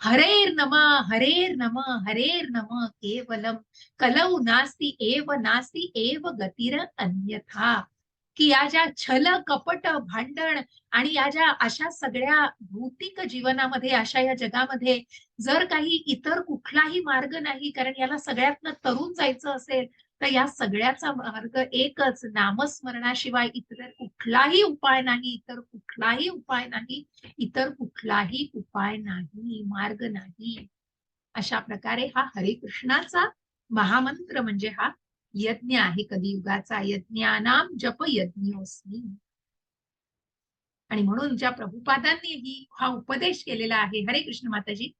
हरेर नम हरेर नम हरेर नम केवलम कलौ नास्ति एव गतिर अन्यथा, की या ज्या छल कपट भांडण आणि या ज्या अशा सगळ्या भौतिक जीवनामध्ये, अशा या जगामध्ये जर काही इतर कुठलाही मार्ग नाही, कारण याला सगळ्यातनं तरुण जायचं असेल तर या सगळ्याचा मार्ग एकच, नामस्मरणाशिवाय इतर कुठलाही उपाय नाही, इतर कुठलाही उपाय नाही, मार्ग नाही. अशा प्रकारे हा हरे कृष्णाचा महामंत्र म्हणजे हा यज्ञ आहे, कलियुगाचा यज्ञानाम जप यज्ञोस्मी. आणि म्हणून ज्या प्रभुपादांनी हा उपदेश केलेला आहे. हरे कृष्ण माताजी.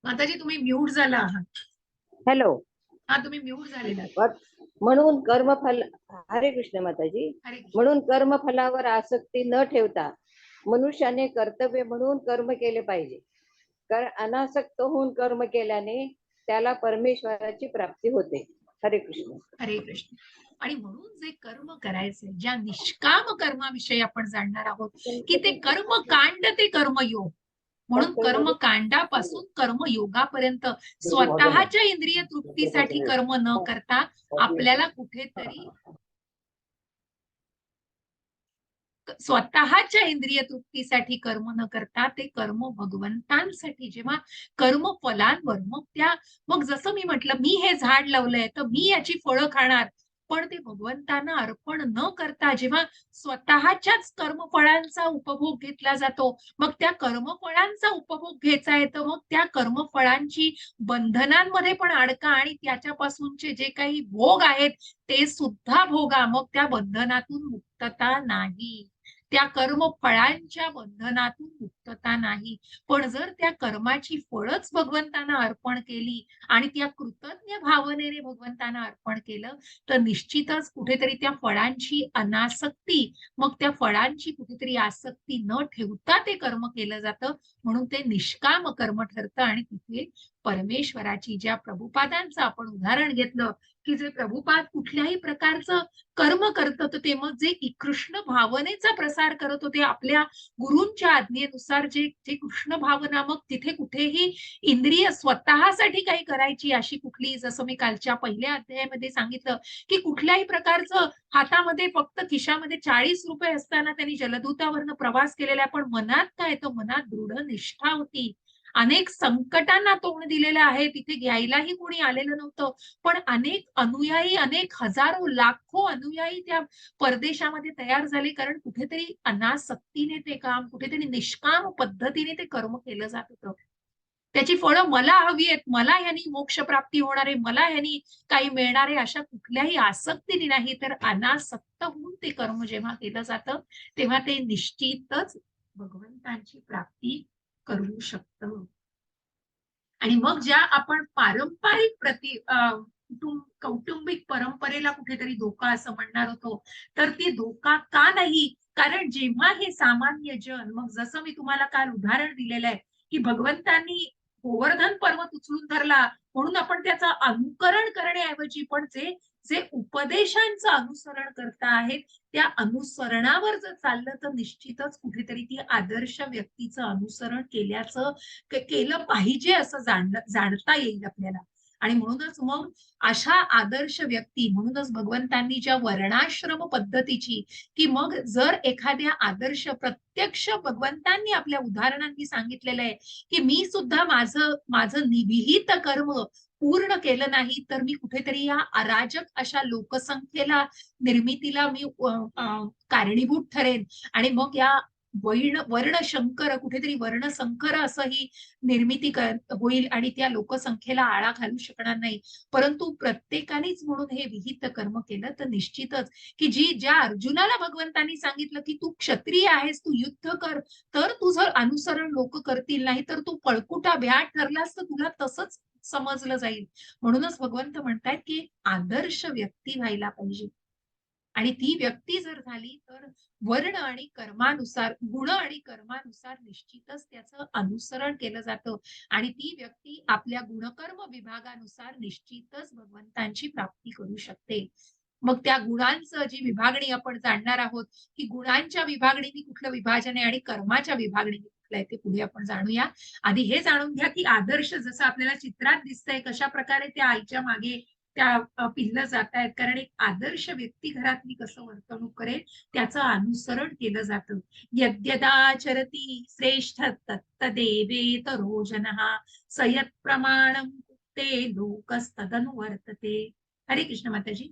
माताजी तुम्ही म्यूट झाला आहात. हॅलो. हा, तुम्ही म्यूट झालेला. म्हणून कर्मफल, हरे कृष्ण माताजी, म्हणून कर्मफलावर आसक्ती न ठेवता मनुष्याने कर्तव्य म्हणून कर्म केले पाहिजे. कारण अनासक्त होऊन कर्म केल्याने त्याला परमेश्वराची प्राप्ती होते. हरे कृष्ण. हरे कृष्ण. आणि म्हणून जे कर्म करायचे, ज्या निष्काम कर्माविषयी आपण जाणणार आहोत, की ते कर्मकांड ते कर्मयोग, म्हणून कर्मकांडापासून कर्मयोगापर्यंत स्वतःच्या इंद्रिय तृप्तीसाठी कर्म न करता आपल्याला कुठेतरी स्वतःच्या इंद्रिय तृप्तीसाठी कर्म न करता ते कर्म भगवंतांसाठी, जेव्हा कर्म फलांवर मग जसं मी म्हटलं, मी हे झाड लावलंय तर मी याची फळं खाणार, पण ते भगवंतांना अर्पण न करता जेव्हा स्वतःच्याच कर्मफळांचा उपभोग घेतला जातो, मग त्या कर्मफळांचा उपभोग घ्यायचा आहे तर मग त्या कर्मफळांची बंधनांमध्ये पण अडका, आणि त्याच्यापासूनचे जे काही भोग आहेत ते सुद्धा भोगा, मग त्या बंधनातून मुक्तता नाही, त्या कर्मफळांच्या बंधनातून मुक्तता नाही. पण जर त्या कर्माची फळच भगवंतांना अर्पण केली आणि त्या कृतज्ञ भावनेने भगवंतांना अर्पण केलं, तर निश्चितच कुठेतरी त्या फळांची अनासक्ती, मग त्या फळांची कुठेतरी आसक्ती न ठेवता ते कर्म केलं जातं, म्हणून ते निष्काम कर्म ठरतं. आणि तिथे परमेश्वराची, ज्या प्रभुपादांचं आपण उदाहरण घेतलं, की जे प्रभुपाद कुठल्याही प्रकारचं कर्म करत होते, ते मग जे कृष्ण भावनेचा प्रसार करत होते, आपल्या गुरूंच्या आज्ञेनुसार जे कृष्ण भावना, मग तिथे कुठेही इंद्रिय स्वतःसाठी काही करायची अशी कुठली, जसं मी कालच्या पहिल्या अध्यायामध्ये सांगितलं, की कुठल्याही प्रकारचं हातामध्ये फक्त खिशामध्ये 40 रुपये असताना त्यांनी जलदूतावरनं प्रवास केलेला, पण मनात काय, तर मनात दृढ निष्ठा होती. अनेक संकटांना तोंड दिलेलं आहे, तिथे घ्यायलाही कोणी आलेलं नव्हतं, पण अनेक अनुयायी, अनेक हजारो लाखो अनुयायी त्या परदेशामध्ये तयार झाले, कारण कुठेतरी अनासक्तीने ते काम, कुठेतरी निष्काम पद्धतीने ते कर्म केलं जात होतं. त्याची फळं मला हवी आहेत, मला ह्यानी मोक्ष प्राप्ती होणार आहे, मला ह्यानी काही मिळणार आहे, अशा कुठल्याही आसक्तीने नाही, तर अनासक्त होऊन ते कर्म जेव्हा केलं जातं तेव्हा ते निश्चितच भगवंतांची प्राप्ती करू शकतं. आणि मग ज्या आपण पारंपरिक कौटुंबिक परंपरेला कुठेतरी धोका असं म्हणणार होतो, तर ती धोका का नाही, कारण जेव्हा हे सामान्य जन, मग जसं मी तुम्हाला काल उदाहरण दिलेलं आहे, की भगवंतांनी गोवर्धन पर्वत उचलून धरला म्हणून आपण त्याचं अनुकरण करण्याऐवजी पण जे जे उपदेशांचं अनुसरण करता आहेत, त्या अनुसरणावर जर चाललं तर निश्चितच कुठेतरी ती आदर्श व्यक्तीचं अनुसरण केल्याचं केलं पाहिजे असं जाणता येईल आपल्याला. आणि म्हणूनच मग अशा आदर्श व्यक्ती, म्हणूनच भगवंतांनी ज्या वर्णाश्रम पद्धतीची, की मग जर एखाद्या आदर्श प्रत्यक्ष भगवंतांनी आपल्या उदाहरणांनी सांगितलेलं आहे की मी सुद्धा माझं माझं निविहित कर्म पूर्ण केलं नाही तर मी कुठेतरी या अराजक अशा लोकसंख्येला निर्मितीला मी कारणीभूत ठरेन आणि मग या वर्णशंकर कुठेतरी वर्णसंकर असं ही निर्मिती होईल आणि त्या लोकसंख्येला आळा घालू शकणार नाही. परंतु प्रत्येकानेच म्हणून हे विहित कर्म केलं तर निश्चितच की ज्या अर्जुनाला भगवंतांनी सांगितलं की तू क्षत्रिय आहेस, तू युद्ध कर, तर तुझं अनुसरण लोक करतील, नाही तर तू पळकुटा भ्याट ठरलास तर तुला तसंच समजलं जाईल. म्हणूनच भगवंत म्हणतायत की आदर्श व्यक्ती व्हायला पाहिजे आणि ती व्यक्ती जर झाली तर वर्ण आणि कर्मानुसार, गुण आणि कर्मानुसार निश्चितच त्याचं अनुसरण केलं जातं आणि ती व्यक्ती आपल्या गुणकर्म विभागानुसार निश्चितच भगवंतांची प्राप्ती करू शकते. मग त्या गुणांचं जी विभागणी आपण जाणणार आहोत की गुणांच्या विभागणीने कुठलं विभाजन आहे आणि कर्माच्या विभागणीने कुठलं आहे ते पुढे आपण जाणूया. आधी हे जाणून घ्या की आदर्श जसं आपल्याला चित्रात दिसतंय कशा प्रकारे त्या आईच्या मागे त्या पिल्लं जात आहेत, कारण एक आदर्श व्यक्ती घरातली कसं वर्तणूक करेल त्याचं अनुसरण केलं जातं. यद्यदाचरती श्रेष्ठ तत्तदेवेतरो जनः सयत् प्रमाणं ते लोकस्तदनुवर्तते. हरे कृष्ण माताजी.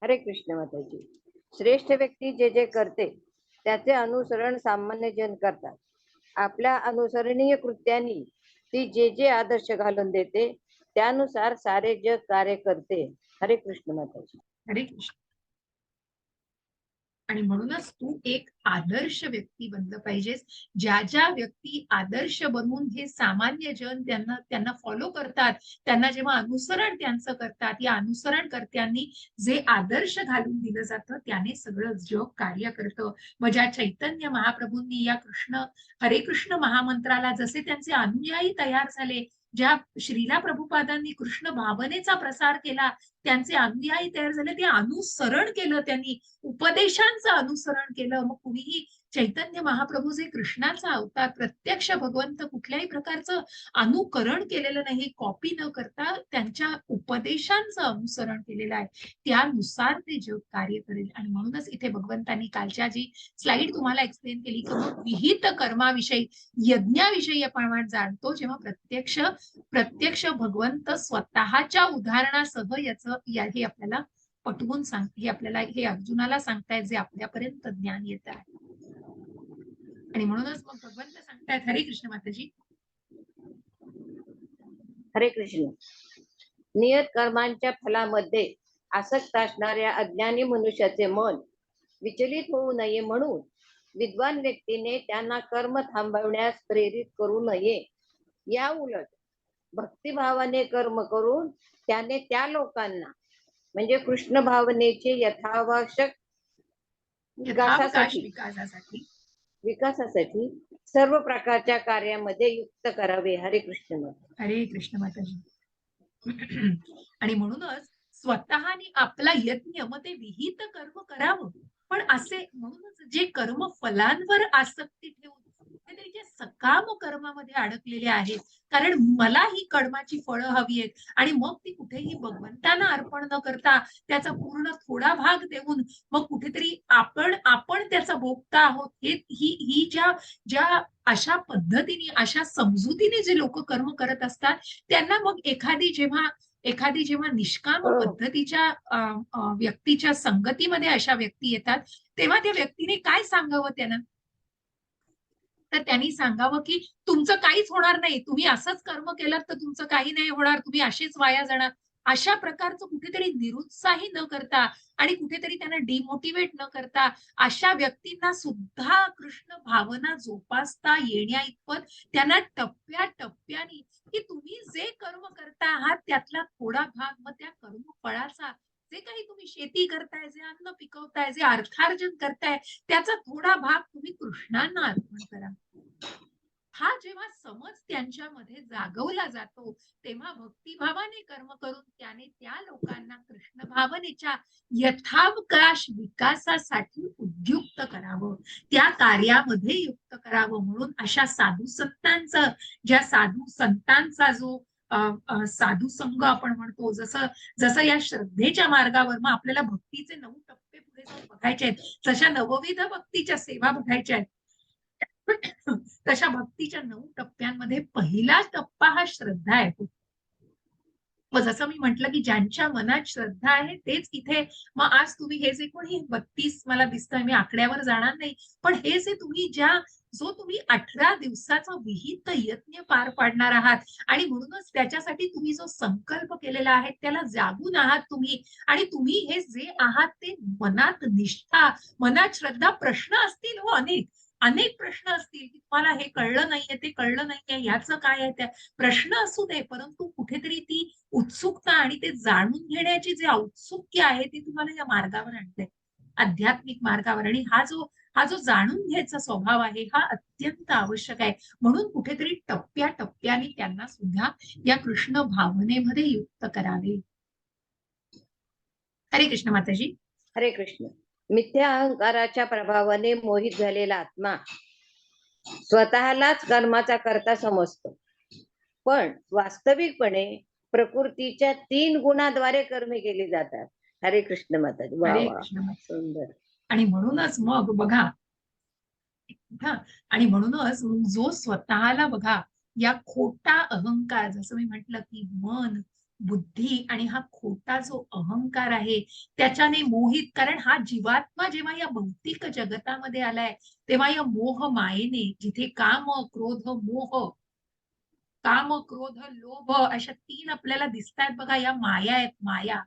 हरे कृष्ण माताजी. श्रेष्ठ व्यक्ती जे जे करते त्याचे अनुसरण सामान्य जन करतात. आपल्या अनुसरणीय कृत्यांनी ती जे जे आदर्श घालून देते त्यानुसार सारे जग कार्य करते. हरे कृष्ण माताजी. हरे कृष्ण. आणि म्हणूनच तू एक आदर्श व्यक्ती बनलं पाहिजेस. ज्या ज्या व्यक्ती आदर्श बनवून हे सामान्य जन त्यांना फॉलो करतात, त्यांना जेव्हा अनुसरण त्यांचं करतात, या अनुसरणकर्त्यांनी जे आदर्श घालून दिलं जातं त्याने सगळं जग कार्य करतं. मग ज्या चैतन्य महाप्रभूंनी या हरे कृष्ण महामंत्राला जसे त्यांचे अनुयायी तयार झाले, ज्या श्रीला प्रभुपादांनी कृष्ण भावनेचा प्रसार केला, त्यांचे अनुयायी तयार झाले, ते अनुसरण केलं, त्यांनी उपदेशांचं अनुसरण केलं. मग कुणीही चैतन्य महाप्रभू जे कृष्णाचा अवतार, प्रत्यक्ष भगवंत, कुठल्याही प्रकारचं अनुकरण केलेलं नाही, कॉपी न करता त्यांच्या उपदेशांचं अनुसरण केलेलं आहे, त्यानुसार ते जग कार्य करेल. आणि म्हणूनच इथे भगवंतांनी कालच्या जी स्लाइड तुम्हाला एक्सप्लेन केली की मग विहित कर्माविषयी, यज्ञाविषयी आपण जाणतो जेव्हा प्रत्यक्ष भगवंत स्वतःच्या उदाहरणासह हे आपल्याला पटवून हे आपल्याला हे अर्जुनाला सांगतायत जे आपल्यापर्यंत ज्ञान येत आहे. आणि म्हणूनच मग भगवंत सांगतायत. हरे कृष्ण माताजी. हरे कृष्ण. नियत कर्मांच्या फलामध्ये आसक्त असणाऱ्या अज्ञानी मनुष्याचे मन विचलित होऊ नये म्हणून विद्वान व्यक्तीने त्यांना कर्म थांबवण्यास प्रेरित करू नये. या उलट भक्तिभावाने कर्म करून त्याने त्या लोकांना म्हणजे कृष्ण भावनेचे यथावश्यक विकासासाठी सर्व प्रकारच्या कार्यामध्ये युक्त करावे. हरे कृष्ण. हरे कृष्ण माताजी. आणि म्हणूनच स्वतःने आपला यज्ञ मग ते विहित कर्म करावं, पण असे म्हणूनच जे कर्म फलांवर आसक्ती ठेवून ते सकाम कर्मामध्ये अडकलेले आहेत, कारण मला ही कर्माची फळं हवी आहेत आणि मग ती कुठेही भगवंतांना अर्पण न करता त्याचा पूर्ण थोडा भाग देऊन मग कुठेतरी आपण त्याचा भोगता आहोत. ही ज्या अशा पद्धतीने, अशा समजुतीने जे लोक कर्म करत असतात त्यांना मग एखादी जेव्हा निष्काम पद्धतीच्या व्यक्तीच्या संगतीमध्ये अशा व्यक्ती येतात तेव्हा त्या व्यक्तीने काय सांगावं त्यांना, तर त्यांनी सांगावं की तुमचं काहीच होणार नाही, तुम्ही असंच कर्म केलं तर तुमचं काही नाही होणार, तुम्ही असेच वाया जाणार. अशा प्रकारचं कुठेतरी निरुत्साही न करता आणि कुठेतरी त्यांना डिमोटिवेट न करता अशा व्यक्तींना सुद्धा कृष्ण भावना जोपासता येण्या इतपत त्यांना टप्प्याटप्प्याने की तुम्ही जे कर्म करता आहात त्यातला थोडा भाग मग त्या कर्मफळाचा, जे काही तुम्ही शेती करताय, जे अन्न पिकवताय, जे अर्थार्जन करताय त्याचा थोडा भाग तुम्ही कृष्णांना अर्पण करा. हा जेव्हा समज त्यांच्यामध्ये जागवला जातो तेव्हा भक्तिभावाने कर्म करून त्याने त्या लोकांना कृष्ण भावनेच्या यथावकाश विकासासाठी उद्युक्त करावं, त्या कार्यामध्ये युक्त करावं. म्हणून अशा साधू संतांचा जो साधू संघ आपण म्हणतो, जसं जसं या श्रद्धेच्या मार्गावर मग आपल्याला भक्तीचे 9 टप्पे पुढे जाऊन बघायचे आहेत, जशा नवविध भक्तीच्या सेवा बघायच्या आहेत. तशा भक्तीच्या 9 टप्प्यांमध्ये पहिला टप्पा हा श्रद्धा आहे. मग जसं मी म्हटलं की ज्यांच्या मनात श्रद्धा आहे तेच इथे, मग आज तुम्ही हे जे कोणी 32 मला दिसतंय, मी आकड्यावर जाणार नाही, पण हे जे तुम्ही जो तुम्ही 18 दिवसाचा विहित यज्ञ पार पाडणार आहात आणि म्हणूनच त्याच्यासाठी तुम्ही जो संकल्प केलेला आहे त्याला जागून आहात तुम्ही, आणि तुम्ही हे जे आहात ते मनात निष्ठा, मनात श्रद्धा. प्रश्न असतील हो अनेक, अनेक प्रश्न असतील की तुम्हाला हे कळलं नाहीये, ते कळलं नाहीये, याचं काय आहे, त्या प्रश्न असू दे, परंतु कुठेतरी ती उत्सुकता आणि ते जाणून घेण्याची जे औत्सुक्य आहे ते तुम्हाला या मार्गावर आणलंय, आध्यात्मिक मार्गावर. आणि हा जो जाणून घ्यायचा स्वभाव आहे हा अत्यंत आवश्यक आहे. म्हणून कुठेतरी टप्प्याटप्प्याने त्यांना सुद्धा या कृष्ण भावनेमध्ये युक्त करावे. हरे कृष्ण माताजी. हरे कृष्ण. मिथ्या अहंकाराच्या प्रभावाने मोहित झालेला आत्मा स्वतःलाच कर्माचा करता समजतो, पण वास्तविकपणे प्रकृतीच्या 3 गुणाद्वारे कर्मे केली जातात. हरे कृष्ण माताजी. वा हरे वा, कृष्ण माताजी. सुंदर. आणि म्हणूनच मग बघा, आणि म्हणूनच जो स्वतःला बघा या खोटा अहंकार, जसं मी म्हटलं की मन, बुद्धी आणि हा खोटा जो अहंकार आहे त्याच्याने मोहित, कारण हा जीवात्मा जेव्हा या भौतिक जगतामध्ये आलाय तेव्हा या मोह मायेने, जिथे काम क्रोध मोह, काम क्रोध लोभ अशा 3 आपल्याला दिसतात बघा, या माया आहेत, माया.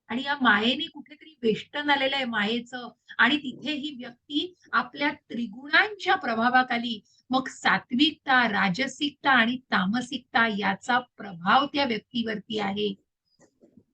आणि या मायेने कुठेतरी वेष्टन आलेलं आहे मायेचं, आणि तिथे ही व्यक्ती आपल्या त्रिगुणांच्या प्रभावाखाली, मग सात्विकता, राजसिकता आणि तामसिकता याचा प्रभाव त्या व्यक्तीवरती आहे.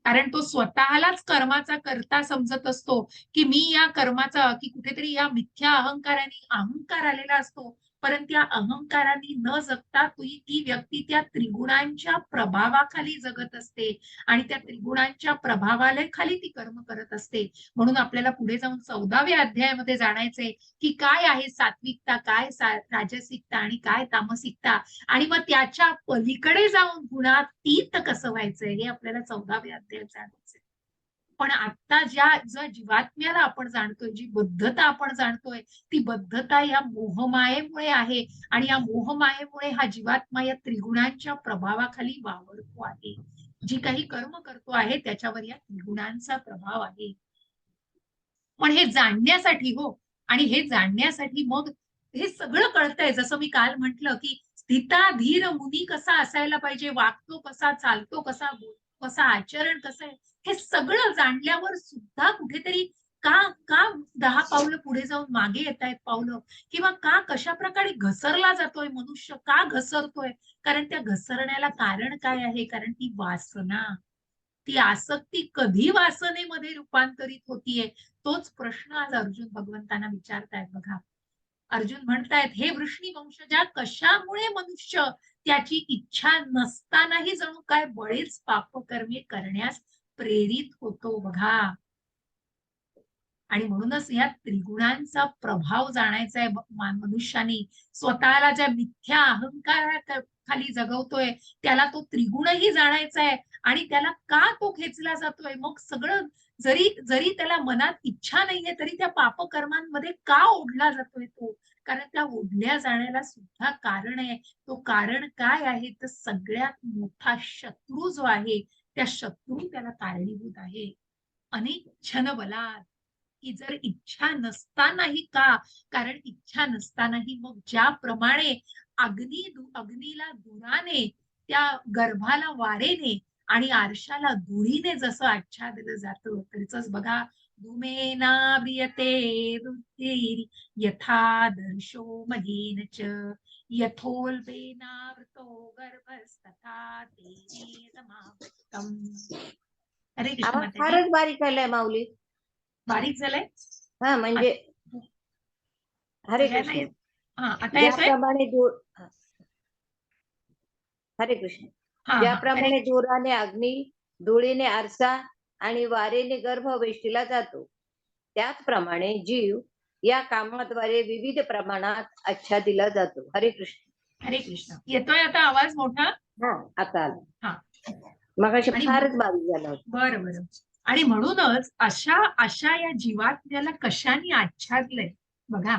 कारण तो स्वतःलाच कर्माचा करता समजत असतो की मी या कर्माचा, की कुठेतरी या मिथ्या अहंकाराने अहंकार आलेला असतो, परंतु त्या अहंकाराने न जगता ती व्यक्ती त्या त्रिगुणांच्या प्रभावाखाली जगत असते आणि त्या त्रिगुणांच्या प्रभावाला खाली ती कर्म करत असते. म्हणून आपल्याला पुढे जाऊन 14व्या अध्यायामध्ये जाणायचंय की काय आहे सात्विकता, काय राजसिकता आणि काय तामसिकता, आणि मग त्याच्या पलीकडे जाऊन गुणातीत कसं व्हायचंय हे आपल्याला 14व्या अध्यायात जाणायचंय. पण आता ज्या जीवात्म्याला आपण जाणतोय, जी बद्धता आपण जाणतोय, ती बद्धता या मोहमायेमुळे आहे, आणि या मोहमायेमुळे हा जीवात्मा या त्रिगुणांच्या प्रभावाखाली वावरतो आहे. जी काही कर्म करतो आहे त्याच्यावर या त्रिगुणांचा प्रभाव आहे. पण हे जाणण्यासाठी हो, आणि हे जाणण्यासाठी मग हे सगळं कळतंय, जसं मी काल म्हटलं की स्थिता धीर मुनी कसा असायला पाहिजे, वागतो कसा, चालतो कसा, बोलतो कसा, आचरण कसं आहे, हे सगळं जाणल्यावर सुद्धा कुठेतरी का का 10 पावलं पुढे जाऊन मागे येत आहेत पावलं, किंवा का कशा प्रकारे घसरला जातोय मनुष्य, का घसरतोय, कारण त्या घसरण्याला कारण काय आहे, कारण ती वासना, ती आसक्ती कधी वासनेमध्ये रूपांतरित होतीये, तोच प्रश्न आज अर्जुन भगवंतांना विचारतायत बघा. अर्जुन म्हणतायत, हे वृष्णी वंशजा, कशामुळे मनुष्य त्याची इच्छा नसतानाही जणू काय बळीच पापकर्मे करण्यास प्रेरित होतो बघा. आणि म्हणूनच या त्रिगुणांचा प्रभाव जाणायचा आहे मनुष्यानी. स्वतःला ज्या मिथ्या अहंकाराखाली जगवतोय त्याला तो त्रिगुणही जाणायचा आहे, आणि त्याला का तो खेचला जातोय, मग सगळं जरी जरी त्याला मनात इच्छा नाहीये तरी त्या पापकर्मांमध्ये का ओढला जातोय तो, कारण त्या ओढल्या जाण्याला सुद्धा कारण आहे. तो कारण काय आहे तर सगळ्यात मोठा शत्रू जो आहे त्या शत्रू त्याला कारणीभूत आहे. अनेक क्षण बलात्, की जर इच्छा नसतानाही का, कारण इच्छा नसतानाही मग ज्याप्रमाणे अग्नीला धुराने, त्या गर्भाला वारेने आणि आरशाला धुळीने जसं आच्छादलं जातं, तरीच बघा, धूमेनाव्रियते रुधिर यथा दर्शो महीन च, यथोल्बेनावृतो गर्भस्तथा तेने समावृतम्. हरे कृष्ण आवाज माताजी. फारच बारीक आलाय माऊली. बारीक झालंय. हा म्हणजे हरे सगळ्यांना कृष्ण. हा आता येतोय. ज्याप्रमाणे हरे कृष्ण. हा हा हरे ज्याप्रमाणे धुराने अग्नी, धुळीने आरसा आणि वारेने गर्भ वेष्टीला जातो, त्याचप्रमाणे जीव या कामाद्वारे विविध प्रमाणात आच्छादिला जातो. हरे कृष्ण. हरे कृष्ण. येतोय आता आवाज मोठा? हा, आता आला. हा. मगाशी आणि फारच बारीक झाला होता. बरं बरं. आणि म्हणूनच अशा अशा या जीवात्म्याला कशाने आच्छादलंय बघा.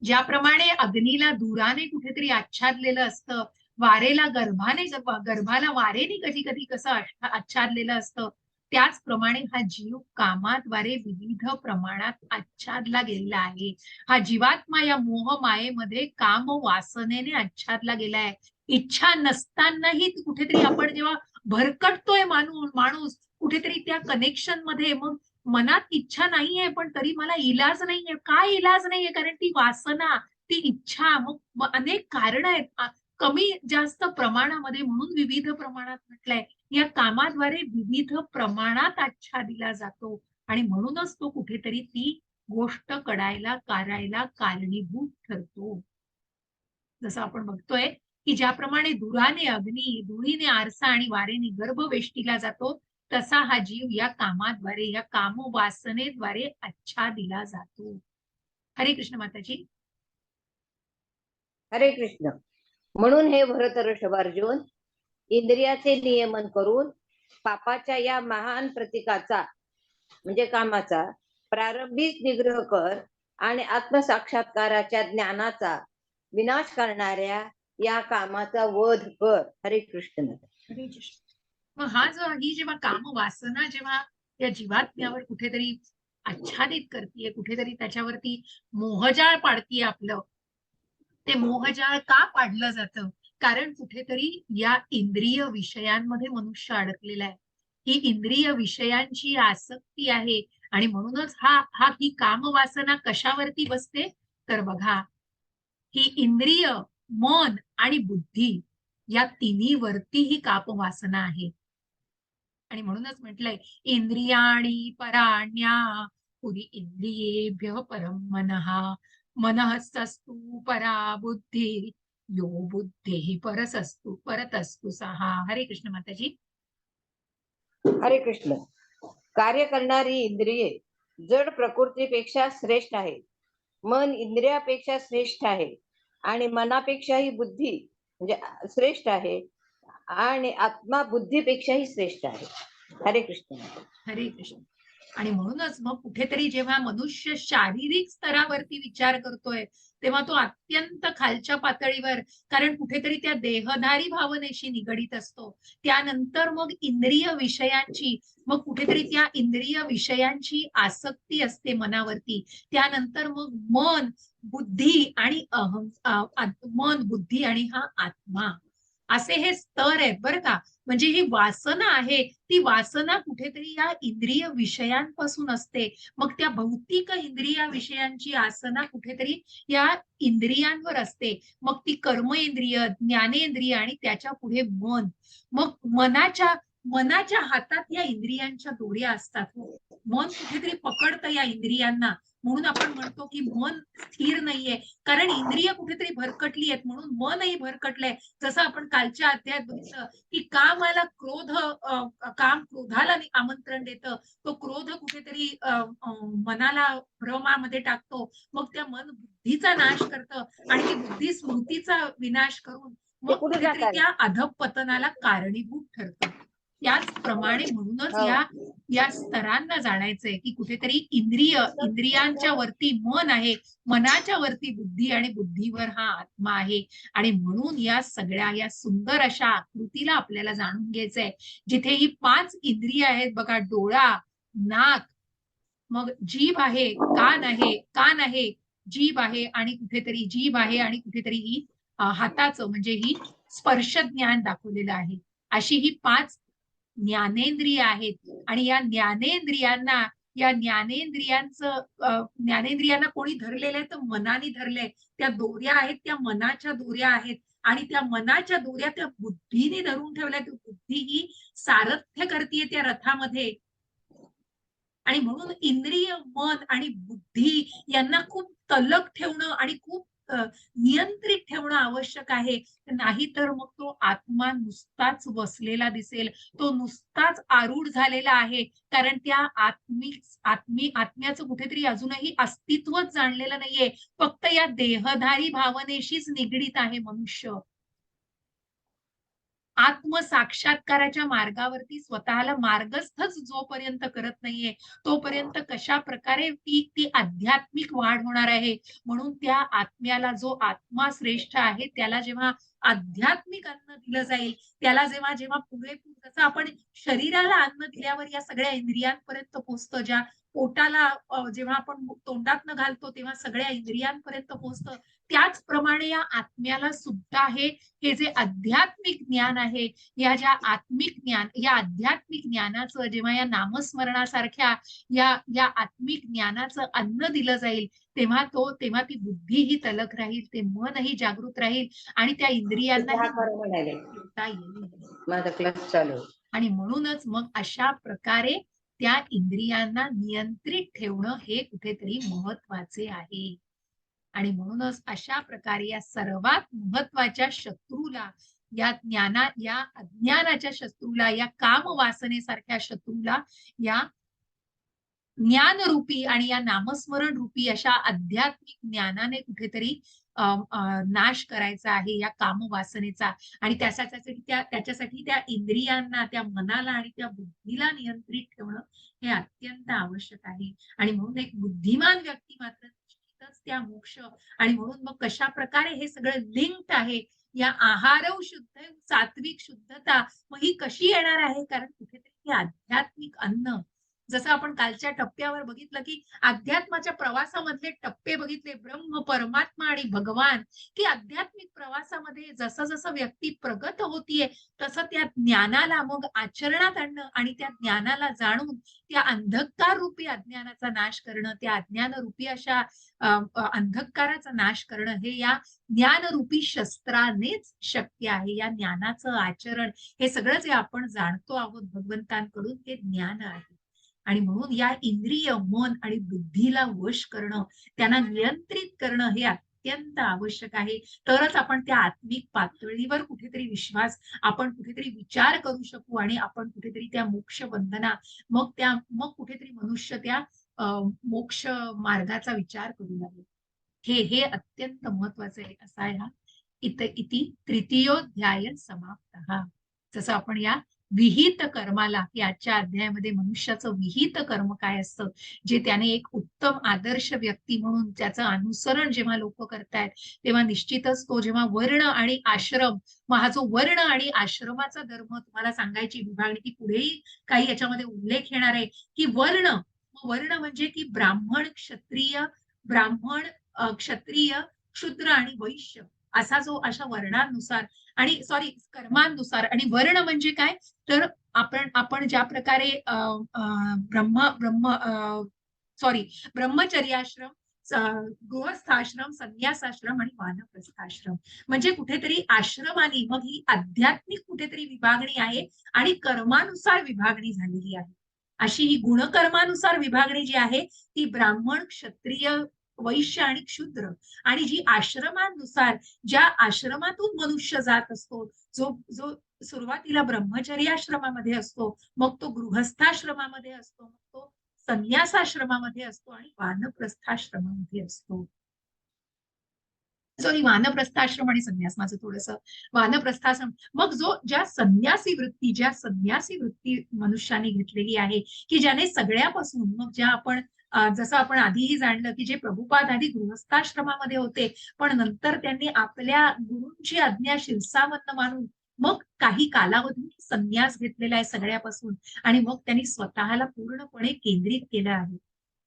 ज्याप्रमाणे अग्नीला धुराने कुठेतरी आच्छादलेलं असतं, वारेला गर्भाला वारेने कधी कधी कसं आच्छादलेलं असतं, त्याचप्रमाणे हा जीव कामाद्वारे विविध प्रमाणात आच्छादला गेलेला आहे. हा जीवात्मा या मोह मायेमध्ये काम वासनेने आच्छादला गेलाय. इच्छा नसतानाही कुठेतरी आपण जेव्हा भरकटतोय माणूस कुठेतरी त्या कनेक्शन मध्ये, मग मनात इच्छा नाहीये पण तरी मला इलाज नाहीये. काय इलाज नाहीये? कारण ती वासना, ती इच्छा, मग अनेक कारण आहेत कमी जास्त प्रमाणामध्ये, म्हणून विविध प्रमाणात म्हटलंय. या कामाद्वारे विविध प्रमाणात आच्छादिला जातो आणि म्हणूनच तो कुठेतरी ती गोष्ट करायला कारणीभूत ठरतो. जसं आपण बघतोय की ज्याप्रमाणे धुराने अग्नी, धुळीने आरसा आणि वारेने गर्भ वेष्टीला जातो, तसा हा जीव या कामाद्वारे, या कामवासनेद्वारे आच्छादिला जातो. हरे कृष्ण माताजी. हरे कृष्ण. म्हणून हे भरत ऋषभार्जुन, इंद्रियाचे नियमन करून पापाच्या या महान प्रतीकाचा म्हणजे कामाचा प्रारंभीच निग्रह कर आणि आत्मसाक्षात्काराच्या ज्ञानाचा विनाश करणाऱ्या या कामाचा वध कर. हरे कृष्ण. हरे कृष्ण. मग ही जेव्हा कामवासना जेव्हा या जीवात्म्यावर कुठेतरी आच्छादित करतीये, कुठेतरी त्याच्यावरती मोहजाळ पाडतीये आपलं, ते मोहजाळ का पाडलं जातं? कारण कुठेतरी या इंद्रिय विषयांमध्ये मनुष्य अडकलेला आहे. ही इंद्रिय विषयांची आसक्ती आहे आणि म्हणूनच ही कामवासना कशावरती बसते? तर बघा, ही इंद्रिय, मन आणि बुद्धी या तिन्हीवरती ही कामवासना आहे. आणि म्हणूनच म्हटलंय, इंद्रियाणी पराण्या पुरी इंद्रियेभ्य परम मनः, मनःस्तु परा बुद्धी, यो बुद्धेः परतस्तु सहा. हरे कृष्ण माताजी. हरे कृष्ण. कार्य करणारी इंद्रिये जड प्रकृतीपेक्षा श्रेष्ठ आहे. मन इंद्रियापेक्षा श्रेष्ठ आहे आणि मनापेक्षाही बुद्धी म्हणजे श्रेष्ठ आहे आणि आत्मा बुद्धीपेक्षाही श्रेष्ठ आहे. हरे कृष्ण. हरे कृष्ण. आणि म्हणूनच मग कुठेतरी जेव्हा मनुष्य शारीरिक स्तरावरती विचार करतोय, तेव्हा तो अत्यंत खालच्या पातळीवर, कारण कुठेतरी त्या देहधारी भावनेशी निगडीत असतो. त्यानंतर मग इंद्रिय विषयांची, मग कुठेतरी त्या इंद्रिय विषयांची आसक्ती असते मनावरती. त्यानंतर मग मन, बुद्धी आणि मन, बुद्धी आणि हा आत्मा, असे हे स्तर आहेत बरं का. म्हणजे ही वासना आहे, ती वासना कुठेतरी या इंद्रिय विषयांपासून असते. मग त्या भौतिक इंद्रिया विषयांची आसना कुठेतरी या इंद्रियांवर असते. मग ती कर्मेंद्रिय, ज्ञानेंद्रिय आणि त्याच्या पुढे मन. मग मनाच्या हातात या इंद्रियांच्या दोऱ्या असतात. मन कुठेतरी पकडतं या इंद्रियांना. म्हणून आपण म्हणतो की मन स्थिर नाहीये, कारण इंद्रिय कुठेतरी भरकटली आहेत, म्हणून मनही भरकटलंय. जसं आपण कालच्या अध्यायात बघितलं की कामाला काम क्रोधाला आमंत्रण देतं. तो क्रोध कुठेतरी मनाला भ्रमामध्ये टाकतो. मग त्या मन बुद्धीचा नाश करतं आणि ती बुद्धी स्मृतीचा विनाश करून मग कुठेतरी त्या अधःपतनाला कारणीभूत ठरतं. त्याचप्रमाणे म्हणूनच या स्तरांना जाणायचंय की कुठेतरी इंद्रियांच्या वरती मन आहे, मनाच्या वरती बुद्धी आणि बुद्धीवर हा आत्मा आहे. आणि म्हणून या सगळ्या या सुंदर अशा आकृतीला आपल्याला जाणून घ्यायचंय, जिथे ही 5 इंद्रिय आहेत बघा. डोळा, नाक, मग जीभ आहे, कान आहे, जीभ आहे आणि कुठेतरी ही हाताचं म्हणजे ही स्पर्श ज्ञान दाखवलेलं आहे. अशी ही 5 ज्ञानेंद्रिय आहेत आणि या ज्ञानेंद्रियांना कोणी धरलेलं आहे? तर मनाने धरलंय. त्या दोऱ्या आहेत, त्या मनाच्या दोऱ्या आहेत आणि त्या मनाच्या दोऱ्या त्या बुद्धीने धरून ठेवल्या. बुद्धी ही सारथ्य करतीये त्या रथामध्ये. आणि म्हणून इंद्रिय, मन आणि बुद्धी यांना खूप तलक ठेवणं आणि खूप नियंत्रित ठेवणं आवश्यक आहे. नाहीतर मग तो आत्मा नुसताच बसलेला दिसेल, तो नुसताच आरूढ झालेला आहे. कारण त्या आत्म्याचं कुठेतरी अजूनही अस्तित्वच जाणलेलं नाहीये. फक्त या देहधारी भावनेशीच निगडीत आहे मनुष्य. आत्मसाक्षात्काराच्या मार्गावरती स्वतःला मार्गस्थच जोपर्यंत करत नाहीये, तोपर्यंत कशा प्रकारे ती ती आध्यात्मिक वाढ होणार आहे. म्हणून त्या आत्म्याला, जो आत्मा श्रेष्ठ आहे, त्याला जेव्हा आध्यात्मिक अन्न दिलं जाईल, त्याला जेव्हा जेव्हा पुरेपूर, जसं आपण शरीराला अन्न दिल्यावर या सगळ्या इंद्रियांपर्यंत पोहोचतं, ज्या पोटाला जेव्हा आपण तोंडातनं घालतो तेव्हा सगळ्या इंद्रियांपर्यंत पोहोचतं, त्याचप्रमाणे या आत्म्याला सुद्धा हे जे आध्यात्मिक ज्ञान आहे, या ज्या आत्मिक ज्ञान, या आध्यात्मिक ज्ञानाचं जेव्हा या नामस्मरणासारख्या या या आत्मिक ज्ञानाचं अन्न दिलं जाईल, तेव्हा ती बुद्धीही तलक राहील, ते मनही जागृत राहील आणि त्या इंद्रियांना येईल. माझा क्लास चालू आहे. आणि म्हणूनच मग अशा प्रकारे त्या इंद्रियांना नियंत्रित ठेवणं हे कुठेतरी महत्वाचे आहे. आणि म्हणूनच अशा प्रकारे या सर्वात महत्वाच्या शत्रूला, या अज्ञानाच्या शत्रूला, या काम वासनेसारख्या शत्रूला, या ज्ञानरूपी आणि या नामस्मरण रूपी अशा आध्यात्मिक ज्ञानाने कुठेतरी नाश करायचा आहे या कामवासनेचा. आणि त्याच्यासाठी त्या इंद्रियांना, त्या मनाला आणि त्या बुद्धीला नियंत्रित ठेवणं हे अत्यंत आवश्यक आहे. आणि म्हणून एक बुद्धिमान व्यक्ती मात्र निश्चितच त्या मोक्ष, आणि म्हणून मग कशा प्रकारे हे सगळं लिंक्ड आहे, या आहारव शुद्ध सात्विक शुद्धता मग ही कशी येणार आहे, कारण कुठेतरी हे आध्यात्मिक अन्न, जसं आपण कालच्या टप्प्यावर बघितलं की अध्यात्माच्या प्रवासामधले टप्पे बघितले, ब्रह्म, परमात्मा आणि भगवान, की आध्यात्मिक प्रवासामध्ये जसं जसं व्यक्ती प्रगत होतीये तसं त्या ज्ञानाला मग आचरणात आणणं आणि त्या ज्ञानाला जाणून त्या अंधकार रूपी अज्ञानाचा नाश करणं, त्या अज्ञानरूपी अशा अंधकाराचा नाश करणं, हे या ज्ञानरूपी शस्त्रानेच शक्य आहे. या ज्ञानाचं आचरण, हे सगळं जे आपण जाणतो आहोत भगवंतांकडून, हे ज्ञान आहे. आणि म्हणून या इंद्रिय, मन आणि बुद्धीला वश करणं, त्यांना नियंत्रित करणं हे अत्यंत आवश्यक आहे. तरच आपण त्या आत्मिक पातळीवर कुठेतरी विश्वास, आपण कुठेतरी विचार करू शकू आणि आपण कुठेतरी त्या मोक्ष बंधना, मग कुठेतरी मनुष्य त्या मोक्ष मार्गाचा विचार करू लागेल. हे अत्यंत महत्वाचं आहे. असा आहे हा इति तृतीयोध्याय समाप्तः. जसं आपण या विहित कर्माला, की आजच्या अध्यायामध्ये मनुष्याचं विहित कर्म काय असतं, जे त्याने एक उत्तम आदर्श व्यक्ती म्हणून त्याचं अनुसरण जेव्हा लोक करतायत, तेव्हा निश्चितच तो जेव्हा वर्ण आणि आश्रम, मग हा जो वर्ण आणि आश्रमाचा धर्म तुम्हाला सांगायची विभागणी, की पुढेही काही याच्यामध्ये उल्लेख येणार आहे, की वर्ण म्हणजे की ब्राह्मण, क्षत्रिय, शूद्र आणि वैश्य, अशा वर्णानुसार आणि कर्मानुसार. आणि वर्ण म्हणजे काय, तर आपण ज्या प्रकारे ब्रह्मचर्याश्रम, गृहस्थाश्रम, संन्यासाश्रम आणि वानप्रस्थाश्रम, म्हणजे कुठेतरी आश्रमानी मग ही आध्यात्मिक कुठेतरी विभागणी आहे आणि कर्मानुसार विभागणी झालेली आहे. अशी ही गुणकर्मानुसार विभागणी जी आहे ती ब्राह्मण, क्षत्रिय, वैश्य आणि शूद्र, आणि जी आश्रमानुसार, ज्या आश्रमातून मनुष्य जात असतो, जो सुरुवातीला ब्रह्मचर्याश्रमामध्ये असतो, मग तो गृहस्थाश्रमामध्ये असतो, मग तो संन्यासाश्रमामध्ये असतो आणि वानप्रस्थाश्रमामध्ये असतो. वानप्रस्थाश्रम आणि संन्यास, माझं थोडंसं वानप्रस्थाश्रम. मग ज्या संन्यासी वृत्ती मनुष्याने घेतलेली आहे, की ज्याने सगळ्यापासून, मग ज्या आपण जसं आपण आधीही जाणलं, की जे प्रभुपाद आधी गृहस्थाश्रमामध्ये होते, पण नंतर त्यांनी आपल्या गुरूंची आज्ञा शिरसावन्न मानून मग काही कालावधी संन्यास घेतलेला आहे सगळ्यापासून, आणि मग त्यांनी स्वतःला पूर्णपणे केंद्रित केलं आहे.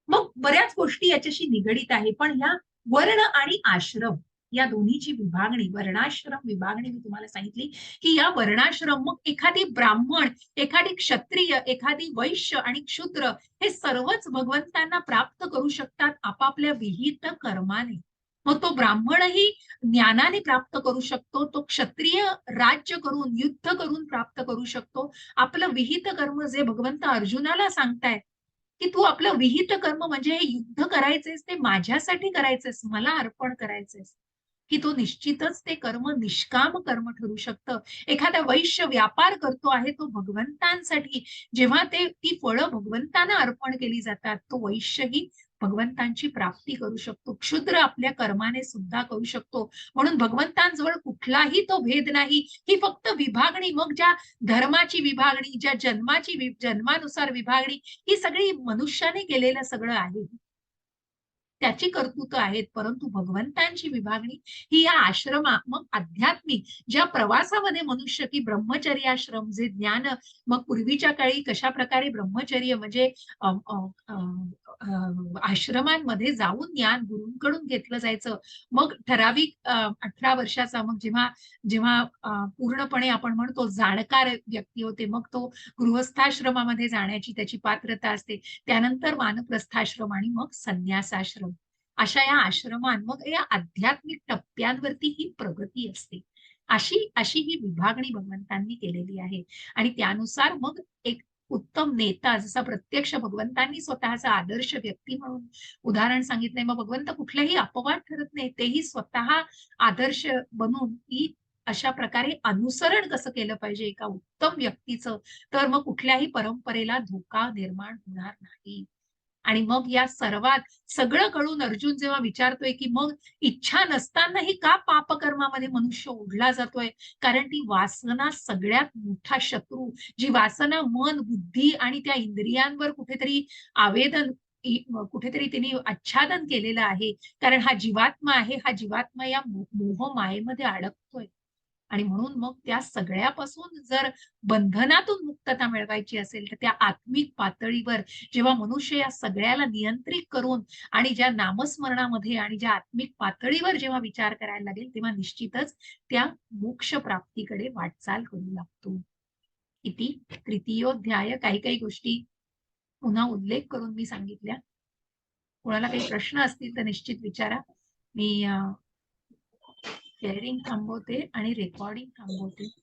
मग बऱ्याच गोष्टी याच्याशी निगडीत आहे. पण ह्या वर्ण आणि आश्रम या दोन्हीची विभागणी, वर्णाश्रम विभागणी मी तुम्हाला सांगितली, की या वर्णाश्रम, मग एखादी ब्राह्मण, एखादी क्षत्रिय, एखादी वैश्य आणि शूद्र, हे सर्वच भगवंतांना प्राप्त करू शकतात आपापल्या विहित कर्माने. मग तो ब्राह्मणही ज्ञानाने प्राप्त करू शकतो, तो क्षत्रिय राज्य करून, युद्ध करून प्राप्त करू शकतो. आपलं विहित कर्म जे भगवंत अर्जुनाला सांगतायत, की तू आपलं विहित कर्म म्हणजे हे युद्ध करायचंयस, ते माझ्यासाठी करायचंयस, मला अर्पण करायचंयस. की तो निश्चितच ते कर्म निष्काम कर्म ठरू शकतं. एखादा वैश्य व्यापार करतो आहे तो भगवंतांसाठी, जेव्हा ती फळं भगवंतांना अर्पण केली जातात, तो वैश्यही भगवंतांची प्राप्ती करू शकतो. क्षुद्र आपल्या कर्माने सुद्धा करू शकतो. म्हणून भगवंतांजवळ कुठलाही तो भेद नाही. ही फक्त विभागणी, मग ज्या धर्माची विभागणी, ज्या जन्मानुसार विभागणी, ही सगळी मनुष्याने केलेलं सगळं आहे. त्याची कर्तृत्व आहेत, परंतु भगवंतांची विभागणी ही या मग आध्यात्मिक ज्या प्रवासामध्ये मनुष्य की ब्रह्मचर्याश्रम जे ज्ञान, मग पूर्वीच्या काळी कशा प्रकारे ब्रह्मचर्य म्हणजे अ, अ, अ, आश्रमांमध्ये जाऊन ज्ञान गुरूंकडून घेतलं जायचं. मग ठराविक 18 वर्षाचा, मग जेव्हा जेव्हा पूर्णपणे आपण म्हणतो जाणकार व्यक्ती होते, मग तो गृहस्थाश्रमामध्ये जाण्याची त्याची पात्रता असते. त्यानंतर वानप्रस्थाश्रम आणि मग संन्यासाश्रम. अशा या मग या आध्यात्मिक टप्प्यांवरती ही प्रगती असते. अशी अशी ही विभागणी भगवंतांनी केलेली आहे. आणि त्यानुसार मग एक उत्तम नेता, जसा प्रत्यक्ष भगवंतांनी स्वतःचा आदर्श व्यक्ती म्हणून उदाहरण सांगितलंय, मग भगवंत कुठलेही अपवाद ठरत नाही, तेही स्वतः आदर्श बनून की अशा प्रकारे अनुसरण कसं केलं पाहिजे एका उत्तम व्यक्तीचं, तर मग कुठल्याही परंपरेला धोका निर्माण होणार नाही. आणि मग या सर्वात सगळं कळून अर्जुन जेव्हा विचारतोय की मग इच्छा नसतानाही का पापकर्मामध्ये मनुष्य ओढला जातोय, कारण ती वासना सगळ्यात मोठा शत्रू, जी वासना मन, बुद्धी आणि त्या इंद्रियांवर कुठेतरी आवेदन कुठेतरी त्यांनी आच्छादन केलेलं आहे. कारण हा जीवात्मा आहे, हा जीवात्मा या मोह मायेमध्ये अडकतोय. आणि म्हणून मग त्या सगळ्यापासून जर बंधनातून मुक्तता मिळवायची असेल, तर त्या आत्मिक पातळीवर जेव्हा मनुष्य या सगळ्याला नियंत्रित करून आणि ज्या नामस्मरणामध्ये आणि ज्या आत्मिक पातळीवर जेव्हा विचार करायला लागेल, तेव्हा निश्चितच त्या मोक्ष प्राप्तीकडे वाटचाल करू लागतो. इति तृतीयोध्याय. काही काही गोष्टी पुन्हा उल्लेख करून मी सांगितल्या. कोणाला काही प्रश्न असतील तर निश्चित विचारा. मी शेअरिंग थांबवते आणि रेकॉर्डिंग थांबवते.